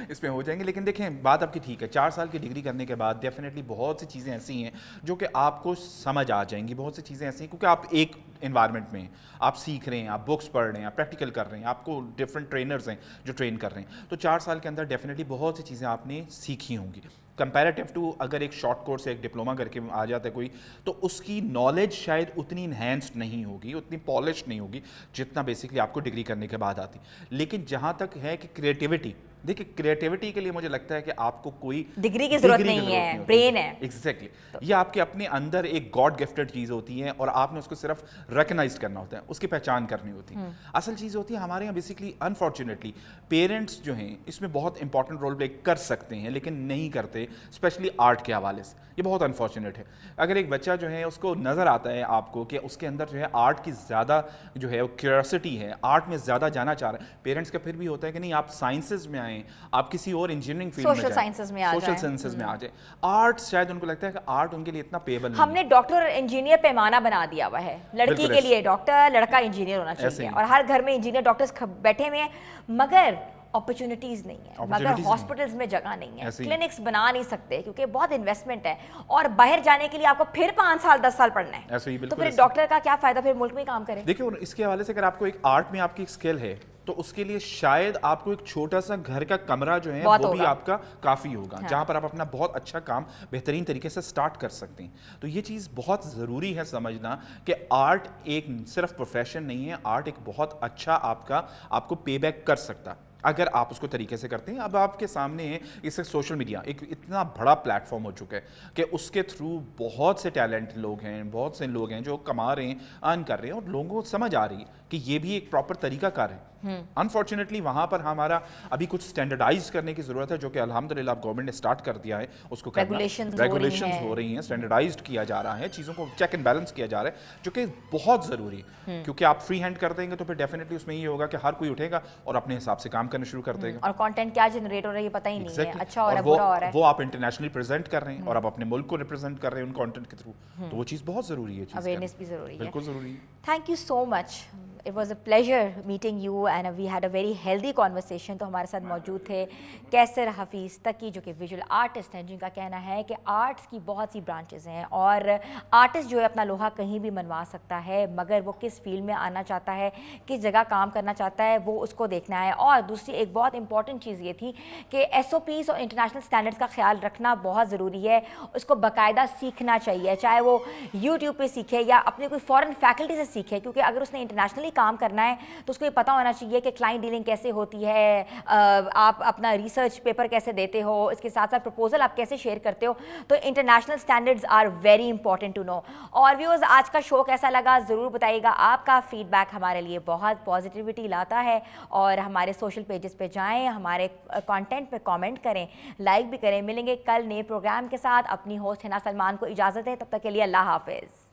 इसमें हो जाएंगे। लेकिन देखें, बात आपकी ठीक है, 4 साल की डिग्री करने के बाद डेफिनेटली बहुत सी चीज़ें ऐसी हैं जो कि आपको समझ आ जाएंगी। बहुत सी चीज़ें ऐसी हैं क्योंकि आप एक एनवायरनमेंट में हैं, आप सीख रहे हैं, आप बुक्स पढ़ रहे हैं, आप प्रैक्टिकल कर रहे हैं, आपको डिफरेंट ट्रेनर्स हैं जो ट्रेन कर रहे हैं। तो 4 साल के अंदर डेफिनेटली बहुत सी चीज़ें आपने सीखी होंगी कंपैरेटिव टू अगर एक शॉर्ट कोर्स एक डिप्लोमा करके आ जाता है कोई, तो उसकी नॉलेज शायद उतनी इन्हेंस्ड नहीं होगी, उतनी पॉलिश नहीं होगी जितना बेसिकली आपको डिग्री करने के बाद आती। लेकिन जहाँ तक है कि क्रिएटिविटी, देखिए क्रिएटिविटी के लिए मुझे लगता है कि आपको कोई डिग्री की जरूरत नहीं है, ब्रेन है। एग्जैक्टली, ये आपके अपने अंदर एक गॉड गिफ्टेड चीज़ होती है और आपने उसको सिर्फ रिकग्नाइज करना होता है, उसकी पहचान करनी होती है। असल चीज़ होती है हमारे यहाँ बेसिकली अनफॉर्चुनेटली पेरेंट्स जो हैं इसमें बहुत इंपॉर्टेंट रोल प्ले कर सकते हैं लेकिन नहीं करते, स्पेशली आर्ट के हवाले से। ये बहुत अनफॉर्चुनेट है। अगर एक बच्चा जो है उसको नज़र आता है आपको कि उसके अंदर जो है आर्ट की ज़्यादा जो है क्यूरियोसिटी है, आर्ट में ज़्यादा जाना चाह रहा है, पेरेंट्स का फिर भी होता है कि नहीं आप साइंसेज में आए, आप किसी और इंजीनियरिंग फील्ड में सोशल साइंसेज में आ जाए, सोशल साइंसेज में आ जाए। आर्ट शायद उनको लगता है कि आर्ट उनके लिए इतना पेबल नहीं। हमने डॉक्टर और इंजीनियर पैमाना बना दिया हुआ है, लड़की के लिए डॉक्टर, लड़का इंजीनियर होना चाहिए, और हर घर में इंजीनियर डॉक्टर्स बैठे हुए हैं, मगर अपॉर्चुनिटीज नहीं है, मगर हॉस्पिटल्स में जगह नहीं है, क्लिनिक्स बना नहीं सकते क्योंकि बहुत इन्वेस्टमेंट है, और बाहर जाने के लिए आपको फिर 5 साल 10 साल पढ़ना है। तो फिर डॉक्टर का क्या फायदा, फिर मुल्क में काम करें। देखिए इसके हवाले से अगर आपको एक आर्ट में आपकी स्किल है तो उसके लिए शायद आपको एक छोटा सा घर का कमरा जो है वो भी आपका काफ़ी होगा, हाँ। जहाँ पर आप अपना बहुत अच्छा काम बेहतरीन तरीके से स्टार्ट कर सकते हैं। तो ये चीज़ बहुत ज़रूरी है समझना कि आर्ट एक सिर्फ प्रोफेशन नहीं है, आर्ट एक बहुत अच्छा आपको पे बैक कर सकता अगर आप उसको तरीके से करते हैं। अब आपके सामने है इससे सोशल मीडिया एक इतना बड़ा प्लेटफॉर्म हो चुका है कि उसके थ्रू बहुत से टैलेंट लोग हैं, बहुत से लोग हैं जो कमा रहे हैं, अर्न कर रहे हैं, और लोगों को समझ आ रही है कि ये भी एक प्रॉपर तरीकाकार है। अनफॉर्चुनेटली वहां पर हमारा अभी कुछ स्टैंडर्डाइज करने की जरूरत है, जो कि अल्हम्दुलिल्लाह गवर्नमेंट ने स्टार्ट कर दिया है उसको करना। रेगुलेशंस हो रही हैं, स्टैंडर्डाइज्ड किया जा रहा है, चीज़ों को चेक एंड बैलेंस किया जा रहा है, जो कि बहुत ज़रूरी है। क्योंकि आप फ्री हैंड कर देंगे तो फिर डेफिनेटली उसमें ये होगा कि हर कोई उठेगा और अपने हिसाब से काम करना शुरू कर देगा, और कंटेंट क्या जनरेट हो रहा है ये पता ही नहीं है, अच्छा हो रहा है, बुरा हो रहा है। वो आप इंटरनेशनली प्रेजेंट कर रहे हैं और आप अपने मुल्क को रिप्रेजेंट कर रहे हैं उन कंटेंट के थ्रू, तो वो चीज़ बहुत ज़रूरी है, अवेयरनेस भी ज़रूरी है, बिल्कुल ज़रूरी है। Thank you so much, it was a pleasure meeting you and we had a very healthy conversation. तो हमारे साथ मौजूद थे कैसर हफीज़ तकी, जो कि विजुअल आर्टिस्ट हैं, जिनका कहना है कि आर्ट्स की बहुत सी ब्रांचेस हैं और आर्टिस्ट जो है अपना लोहा कहीं भी मनवा सकता है, मगर वो किस फील्ड में आना चाहता है, किस जगह काम करना चाहता है, वो उसको देखना है। और दूसरी एक बहुत इंपॉर्टेंट चीज़ ये थी कि SOPs और इंटरनेशनल स्टैंडर्ड्स का ख्याल रखना बहुत ज़रूरी है, उसको बाकायदा सीखना चाहिए, चाहे वो यूट्यूब पे सीखे या अपने कोई फॉरेन फैकल्टी से सीखे, क्योंकि अगर उसने इंटरनेशनली काम करना है तो उसको ये पता होना चाहिए कि क्लाइंट डीलिंग कैसे होती है, आप अपना रिसर्च पेपर कैसे देते हो, इसके साथ साथ प्रपोजल आप कैसे शेयर करते हो। तो international standards are very important to know. और व्यूअर्स, आज का शो कैसा लगा ज़रूर बताइएगा, आपका फीडबैक हमारे लिए बहुत पॉजिटिविटी लाता है। और हमारे सोशल पेजेस पे जाएं, हमारे कंटेंट पे कमेंट करें, लाइक भी करें। मिलेंगे कल नए प्रोग्राम के साथ। अपनी होस्ट हिना सलमान को इजाज़त है, तब तक के लिए अल्लाह हाफिज़।